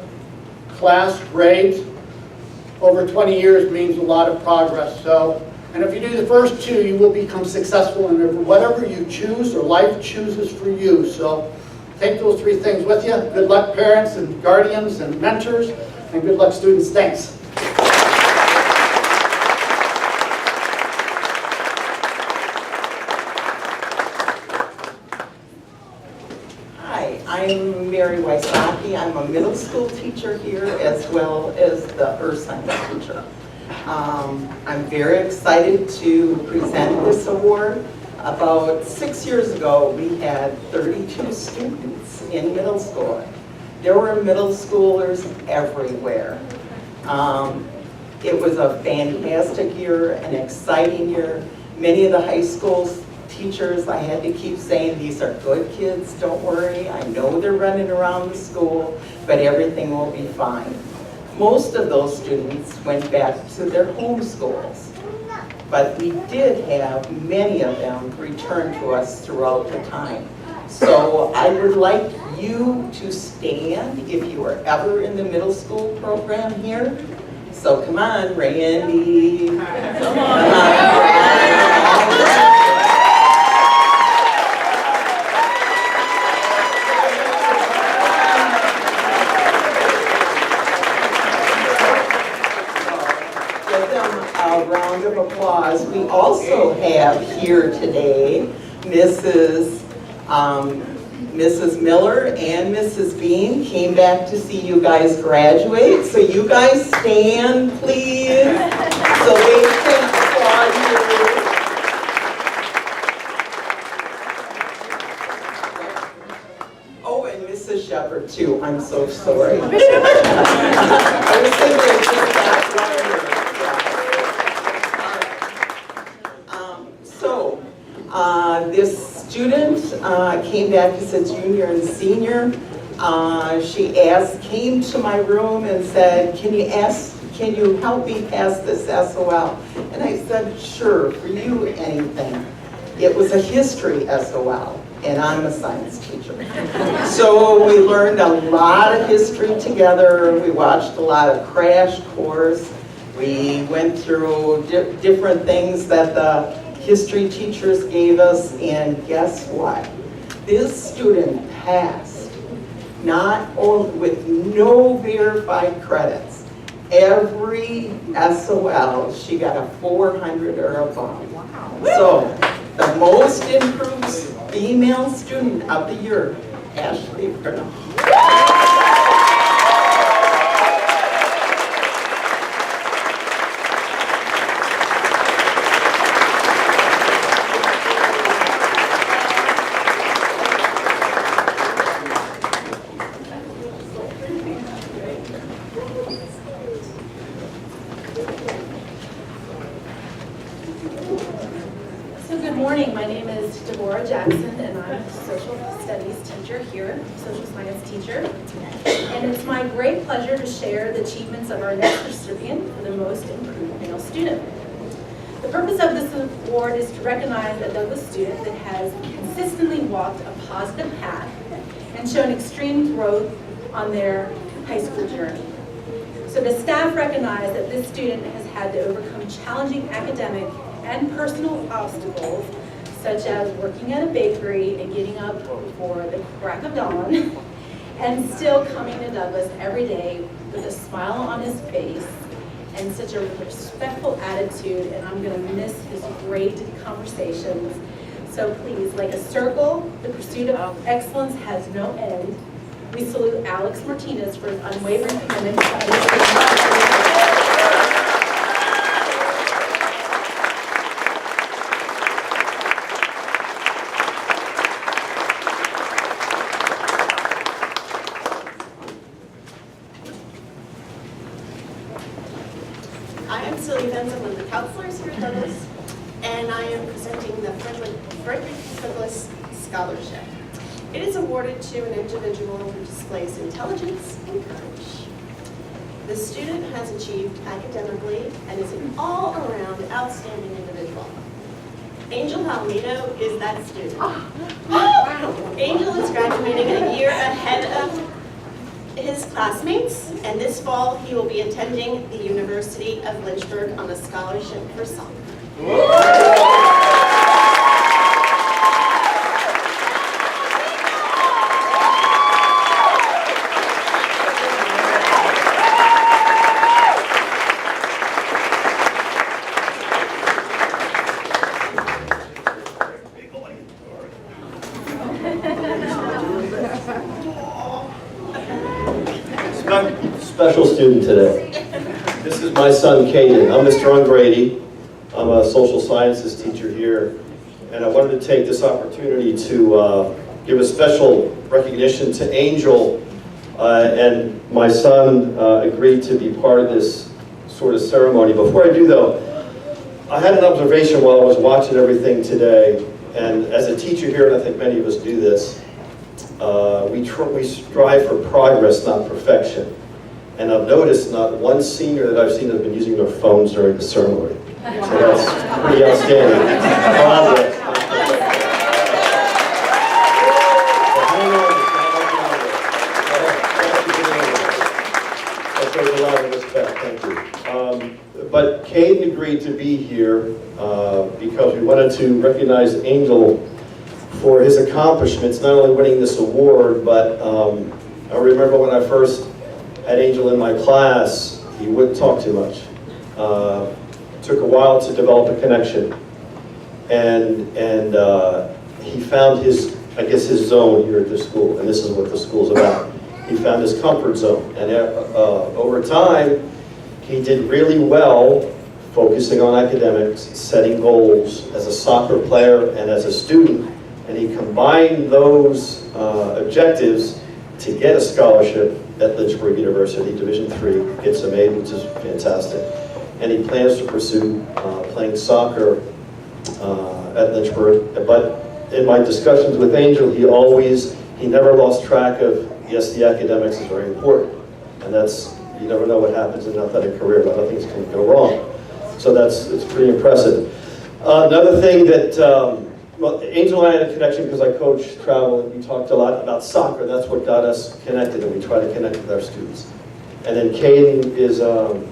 class, grades, over 20 years means a lot of progress. And if you do the first 2, you will become successful in whatever you choose or life chooses for you. So take those 3 things with you. Good luck, parents and guardians and mentors, and good luck, students. Thanks. I'm Mary Wysocki. I'm a middle school teacher here as well as the earth science teacher. I'm very excited to present this award. About 6 years ago, we had 32 students in middle school. There were middle schoolers everywhere. It was a fantastic year, an exciting year. Many of the high schools teachers, I had to keep saying, these are good kids, don't worry. I know they're running around the school, but everything will be fine. Most of those students went back to their home schools, but we did have many of them return to us throughout the time. So I would like you to stand if you were ever in the middle school program here. So come on, Randy. Come on. Round of applause. We also have here today Mrs. Miller and Mrs. Bean came back to see you guys graduate. So you guys stand, please, so they can applaud you. Oh, and Mrs. Shepherd too. I'm so sorry. I was thinking just that one. This student came back as a junior and senior. She came to my room and said, can you help me pass this SOL? And I said, sure, for you, anything. It was a history SOL, and I'm a science teacher. So we learned a lot of history together. We watched a lot of crash course. We went through different things that the history teachers gave us, and guess what? This student passed, not only with no verified credits. Every SOL, she got a 400 or above. Wow. So, the most improved female student of the year, Ashley Burnham. Laura Jackson, and I'm a social studies teacher here, social science teacher. And it's my great pleasure to share the achievements of our next recipient for the most improved male student. The purpose of this award is to recognize a Douglas student that has consistently walked a positive path and shown extreme growth on their high school journey. So the staff recognize that this student has had to overcome challenging academic and personal obstacles, such as working at a bakery and getting up before the crack of dawn, and still coming to Douglas every day with a smile on his face and such a respectful attitude, and I'm going to miss his great conversations. So please, like a circle, the pursuit of excellence has no end. We salute Alex Martinez for his unwavering commitment to understanding. I am Celia Benz, I'm one of the counselors here at Douglas, and I am presenting the Frederick Douglass Scholarship. It is awarded to an individual who displays intelligence and courage. The student has achieved academically and is an all-around outstanding individual. Angel Palomino is that student. Angel is graduating a year ahead of his classmates, and this fall he will be attending the University of Lynchburg on a scholarship for soccer. Special student today. This is my son, Caden. I'm Mr. Ungrady. I'm a social sciences teacher here, and I wanted to take this opportunity to give a special recognition to Angel, and my son agreed to be part of this sort of ceremony. Before I do though, I had an observation while I was watching everything today, and as a teacher here, and I think many of us do this, we strive for progress, not perfection. And I've noticed not one senior that I've seen has been using their phones during the ceremony. So that's pretty outstanding. Progress. That shows a lot of respect, thank you. But Caden agreed to be here because we wanted to recognize Angel for his accomplishments, not only winning this award, but I remember when I first had Angel in my class, he wouldn't talk too much. Took a while to develop a connection, and he found his, I guess, his zone here at the school, and this is what the school's about. He found his comfort zone, and over time, he did really well focusing on academics, setting goals as a soccer player and as a student, and he combined those objectives to get a scholarship at Lynchburg University, Division III, gets an A, which is fantastic. And he plans to pursue playing soccer at Lynchburg. But in my discussions with Angel, he never lost track of, yes, the academics is very important. And that's, you never know what happens in an athletic career, but nothing's going to go wrong. So it's pretty impressive. Another thing that, well, Angel and I had a connection because I coach travel, and we talked a lot about soccer. That's what got us connected, and we try to connect with our students. And then Caden is an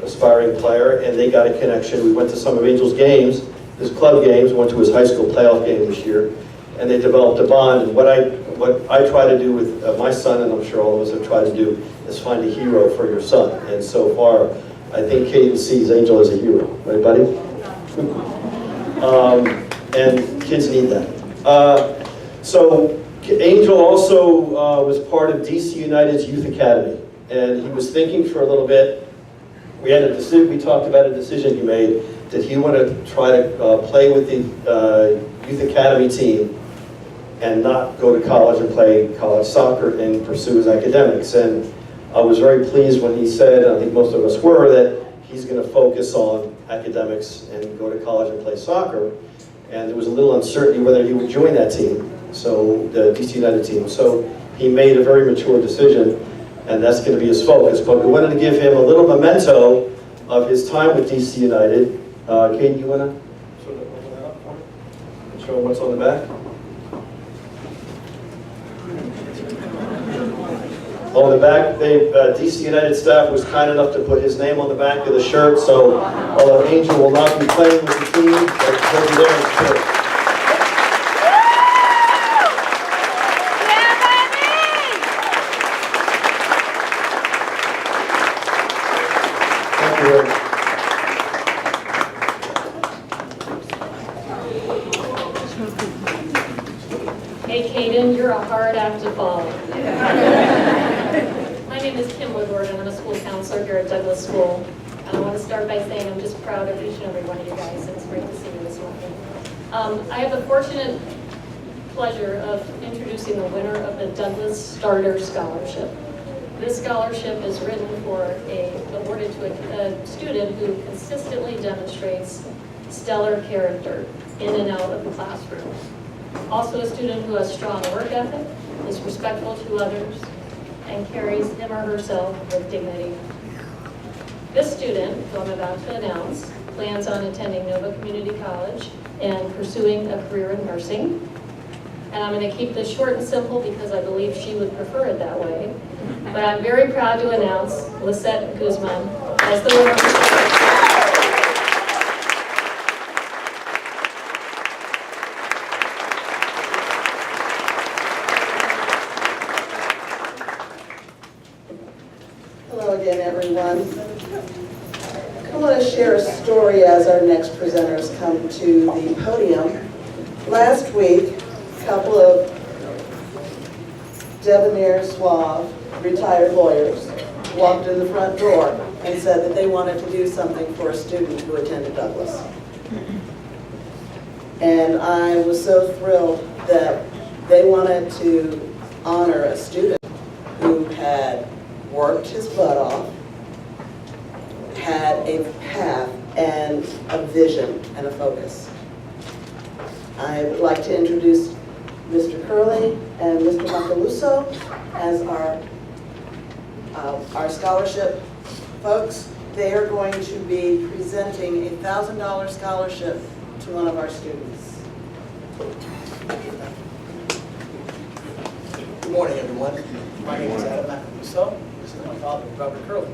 aspiring player, and they got a connection. We went to some of Angel's games, his club games, went to his high school playoff game this year, and they developed a bond. And what I try to do with my son, and I'm sure all of us have tried to do, is find a hero for your son. And so far, I think Caden sees Angel as a hero. Right, buddy? And kids need that. So Angel also was part of DC United's Youth Academy, and he was thinking for a little bit. We talked about a decision he made that he wanted to try to play with the Youth Academy team and not go to college and play college soccer and pursue his academics. And I was very pleased when he said, and I think most of us were, that he's going to focus on academics and go to college and play soccer. and there was a little uncertainty whether he would join that team, so the DC United team. So he made a very mature decision, and that's going to be his focus. But we wanted to give him a little memento of his time with DC United. Kate, you want to sort of open that up for me and show him what's on the back? On the back, DC United staff was kind enough to put his name on the back of the shirt, so Angel will not be playing with the team, but he'll be there in spirit. Thank you very much. Hey, Caden, you're a hard act to follow. My name is Kim Woodward, and I'm a school counselor here at Douglas School. And I want to start by saying I'm just proud of each and every one of you guys, and it's great to see you this morning. I have the fortunate pleasure of introducing the winner of the Douglas Starter Scholarship. This scholarship is awarded to a student who consistently demonstrates stellar character in and out of the classroom. Also a student who has strong work ethic, is respectful to others, and carries him or herself with dignity. This student, who I'm about to announce, plans on attending Nova Community College and pursuing a career in nursing. And I'm going to keep this short and simple because I believe she would prefer it that way. But I'm very proud to announce Lisette Guzman as the winner. Hello again, everyone. I want to share a story as our next presenters come to the podium. Last week, a couple of debonair, suave, retired lawyers walked in the front door and said that they wanted to do something for a student who attended Douglas. And I was so thrilled that they wanted to honor a student who had worked his butt off, had a path and a vision and a focus. I would like to introduce Mr. Curley and Mr. Macaluso as our scholarship folks. They are going to be presenting a $1,000 scholarship to one of our students. Good morning, everyone. My name is Adam Macaluso. This is my father, Robert Curley.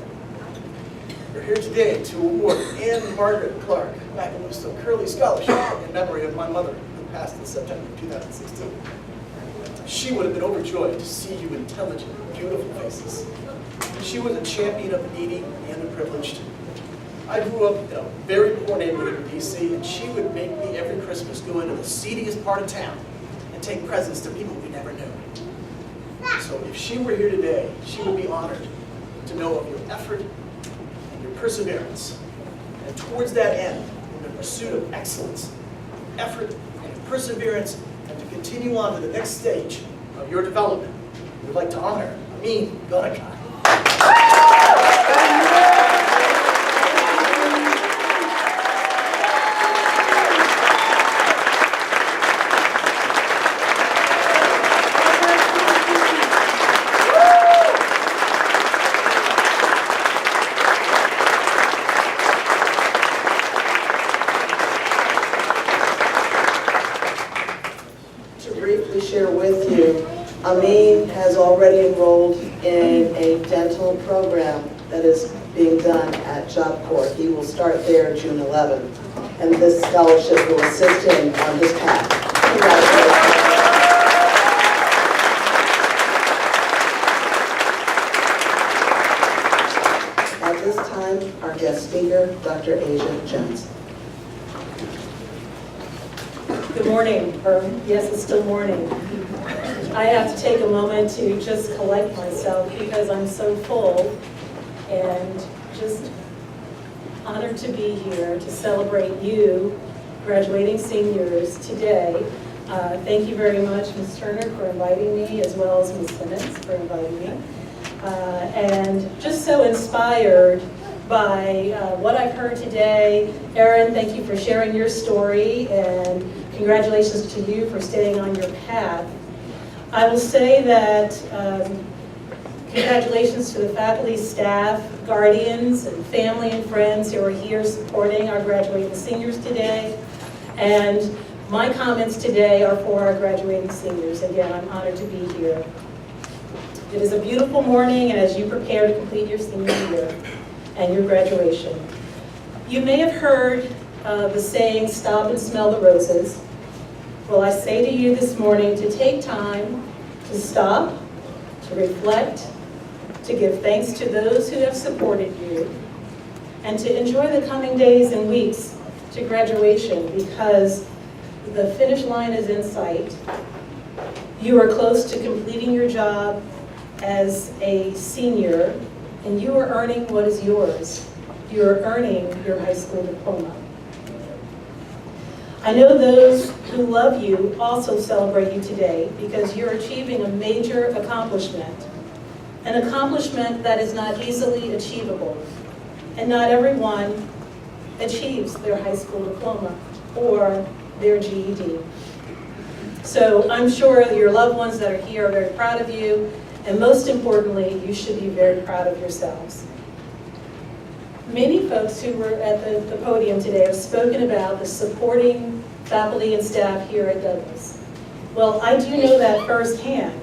We're here today to award Ann Margaret Clark Macaluso Curley Scholarship in memory of my mother, who passed in September 2016. She would have been overjoyed to see you intelligent, beautiful faces. She was a champion of the needy and the privileged. I grew up in a very poor neighborhood in DC, and she would make me every Christmas go into the seediest part of town and take presents to people we never knew. So if she were here today, she would be honored to know of your effort and your perseverance. And towards that end, in the pursuit of excellence, effort and perseverance, and to continue on to the next stage of your development, we would like to honor Amin Ganakai. Share with you, Amin has already enrolled in a dental program that is being done at Job Corps. He will start there June 11th, and this scholarship will assist him on his path. Congratulations. At this time, our guest speaker, Dr. Asia Jones. Good morning, or yes, it's still morning. I have to take a moment to just collect myself because I'm so full and just honored to be here to celebrate you, graduating seniors, today. Thank you very much, Ms. Turner, for inviting me, as well as Ms. Simmons for inviting me. And just so inspired by what I've heard today. Erin, thank you for sharing your story and Congratulations to you for staying on your path. I will say that congratulations to the faculty, staff, guardians, and family and friends who are here supporting our graduating seniors today. And my comments today are for our graduating seniors. Again, I'm honored to be here. It is a beautiful morning, and as you prepare to complete your senior year and your graduation, you may have heard the saying, "Stop and smell the roses." Well, I say to you this morning to take time to stop, to reflect, to give thanks to those who have supported you, and to enjoy the coming days and weeks to graduation, because the finish line is in sight. You are close to completing your job as a senior, and you are earning what is yours. You are earning your high school diploma. I know those who love you also celebrate you today because you're achieving a major accomplishment, an accomplishment that is not easily achievable, and not everyone achieves their high school diploma or their GED. So I'm sure your loved ones that are here are very proud of you, and most importantly, you should be very proud of yourselves. Many folks who were at the podium today have spoken about the supporting faculty and staff here at Douglas. Well, I do know that firsthand.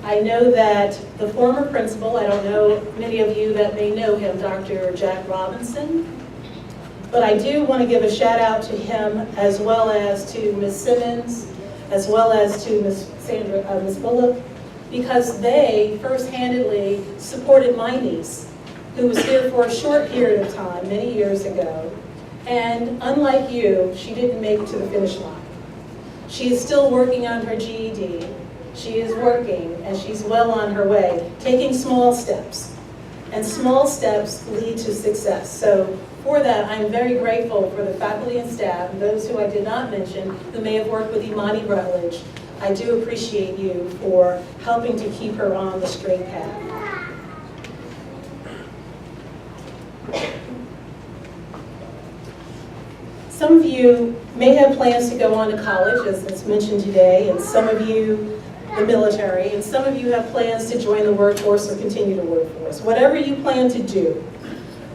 I know that the former principal, I don't know many of you that may know him, Dr. Jack Robinson, but I do want to give a shout out to him as well as to Ms. Simmons, as well as to Ms. Bullock, because they first-handedly supported my niece, who was here for a short period of time, many years ago, and unlike you, she didn't make it to the finish line. She is still working on her GED. She is working, and she's well on her way, taking small steps, and small steps lead to success. So for that, I'm very grateful for the faculty and staff, and those who I did not mention, who may have worked with Imani Rutledge. I do appreciate you for helping to keep her on the straight path. Some of you may have plans to go on to college, as it's mentioned today, and some of you the military, and some of you have plans to join the workforce or continue to workforce. Whatever you plan to do,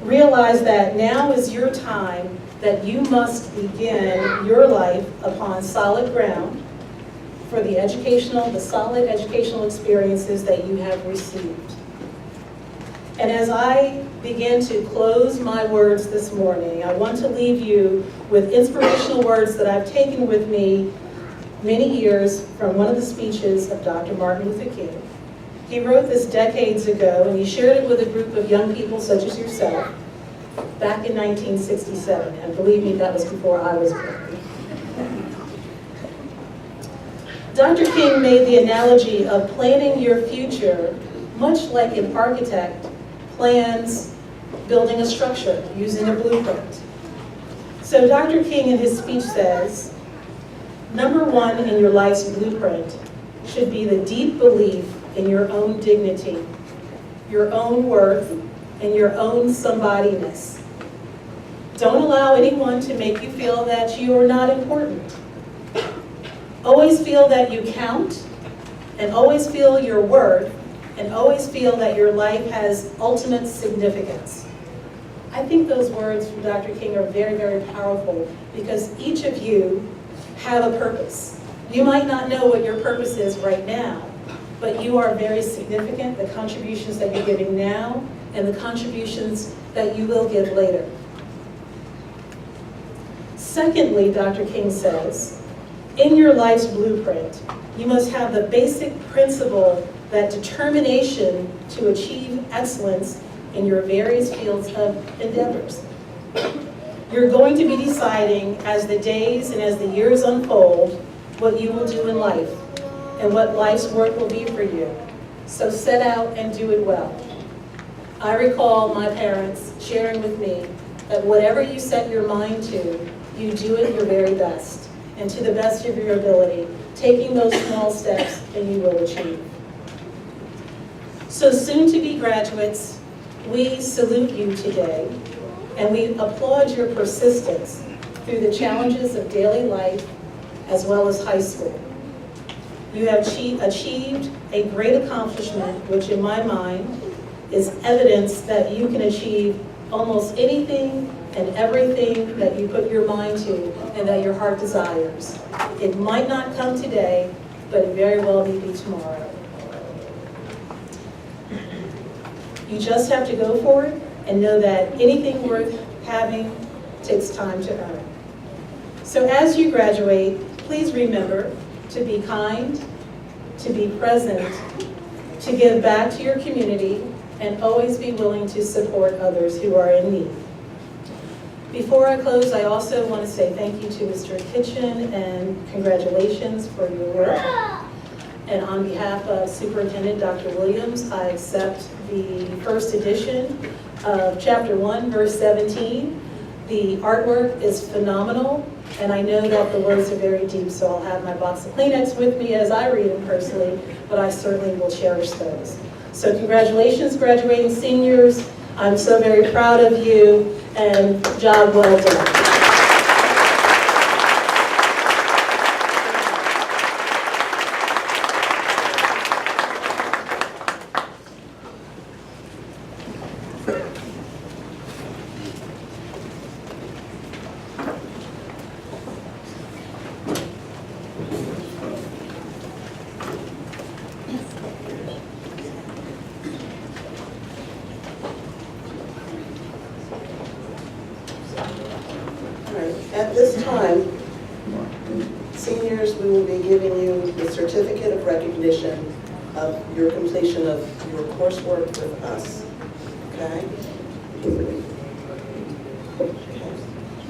realize that now is your time that you must begin your life upon solid ground for the solid educational experiences that you have received. And as I begin to close my words this morning, I want to leave you with inspirational words that I've taken with me many years from one of the speeches of Dr. Martin Luther King. He wrote this decades ago, and he shared it with a group of young people such as yourself back in 1967. And believe me, that was before I was born. Dr. King made the analogy of planning your future much like an architect plans building a structure using a blueprint. So Dr. King in his speech says, number one in your life's blueprint should be the deep belief in your own dignity, your own worth, and your own somebodyness. Don't allow anyone to make you feel that you are not important. Always feel that you count, and always feel your worth, and always feel that your life has ultimate significance. I think those words from Dr. King are very, very powerful because each of you have a purpose. You might not know what your purpose is right now, but you are very significant, the contributions that you're giving now and the contributions that you will give later. Secondly, Dr. King says, in your life's blueprint, you must have the basic principle that determination to achieve excellence in your various fields of endeavors. You're going to be deciding as the days and as the years unfold what you will do in life and what life's work will be for you. So set out and do it well. I recall my parents sharing with me that whatever you set your mind to, you do it your very best and to the best of your ability, taking those small steps and you will achieve. So soon to be graduates, we salute you today and we applaud your persistence through the challenges of daily life as well as high school. You have achieved a great accomplishment, which in my mind is evidence that you can achieve almost anything and everything that you put your mind to and that your heart desires. It might not come today, but it very well may be tomorrow. You just have to go for it and know that anything worth having takes time to earn. So as you graduate, please remember to be kind, to be present, to give back to your community, and always be willing to support others who are in need. Before I close, I also want to say thank you to Mr. Kitchen and congratulations for your work. And on behalf of Superintendent Dr. Williams, I accept the first edition of Chapter 1, verse 17. The artwork is phenomenal, and I know that the words are very deep, so I'll have my box of Kleenex with me as I read them personally, but I certainly will cherish those. So congratulations, graduating seniors. I'm so very proud of you, and job well done. At this time, seniors, we will be giving you the certificate of recognition of your completion of your coursework with us. Okay?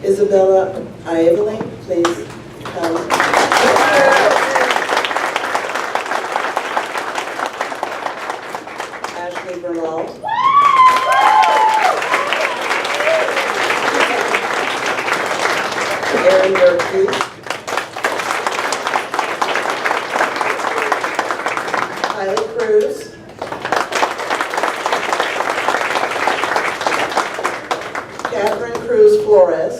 Isabella Iavoli, please come. Ashley Bernal. Aaron Durkee. Kylie Cruz. Catherine Cruz Flores.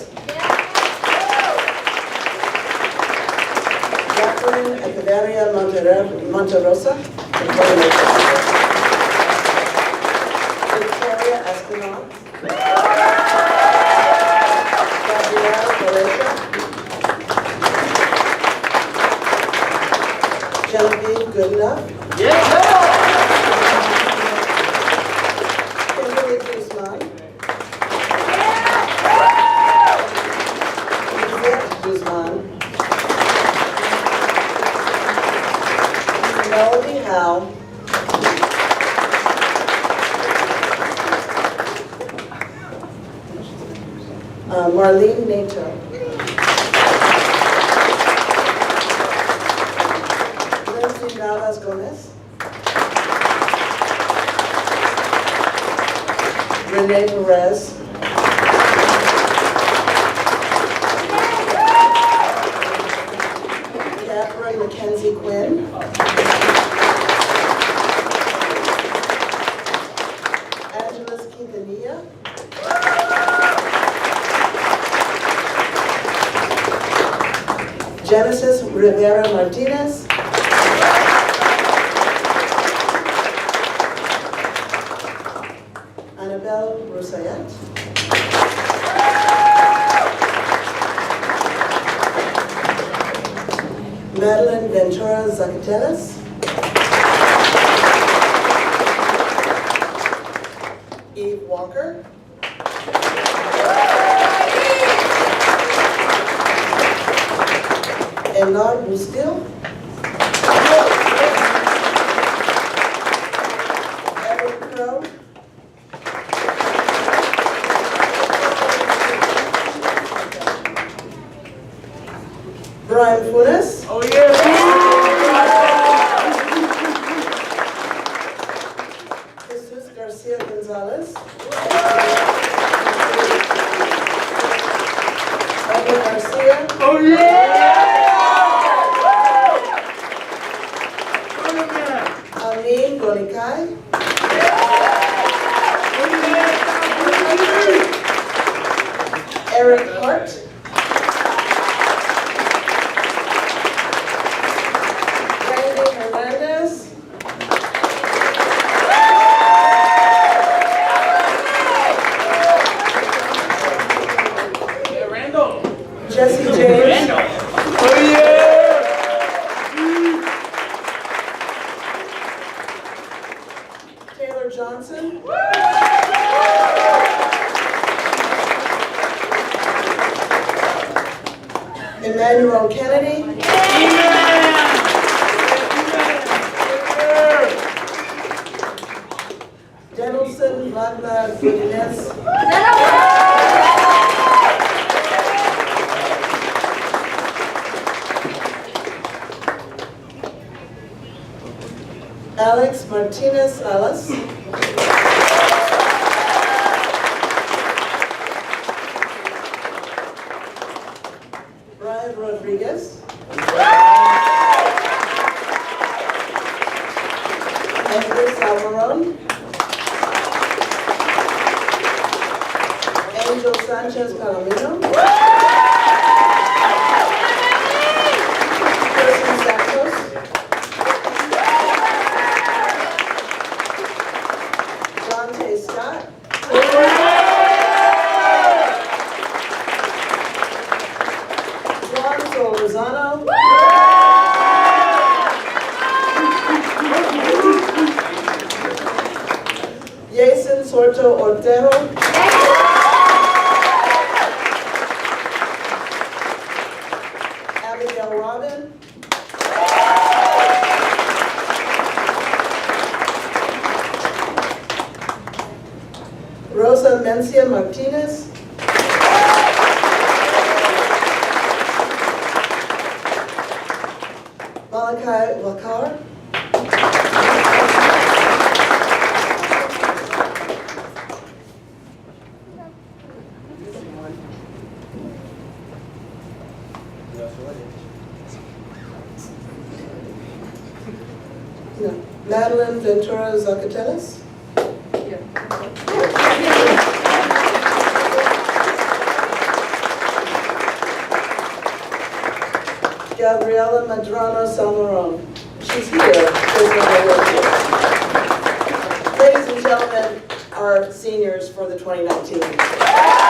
Jacqueline Echeverria Monterosa. Victoria Espinal. Gabrielle Valencia. Genevieve Goodenough. Kimberly Guzman. Yvette Guzman. Melody Howe. Marlene Nato. Lindsay Navas Gomez. Renee Perez. Catherine Mackenzie Quinn. Angeles Quintanilla. Genesis Rivera Martinez. Annabelle Rosayet. Madeline Ventura Zacatelas. Eve Walker. Enar Bustil. Eric Crow. Brian Funes. Oh yeah. Jesus Garcia Gonzalez. Edwin Garcia. Oh Amin Golikai. Eric Hart. Johnson. Emmanuel Kennedy. Denelson Wagner Godinez. Alex Martinez Ellis. Brian Rodriguez. Edward Salvaron. Angel Sanchez Palomino. Kirsten Santos. Dante Scott. Juan Solozano. Jason Sorto Ortero. Abigail Robin. Rosa Mencia Martinez. Malachi Wakar. Madeline Ventura Zacatelas. Gabriela Madrano Salmaron. She's here. Ladies and gentlemen, our seniors for the 2019.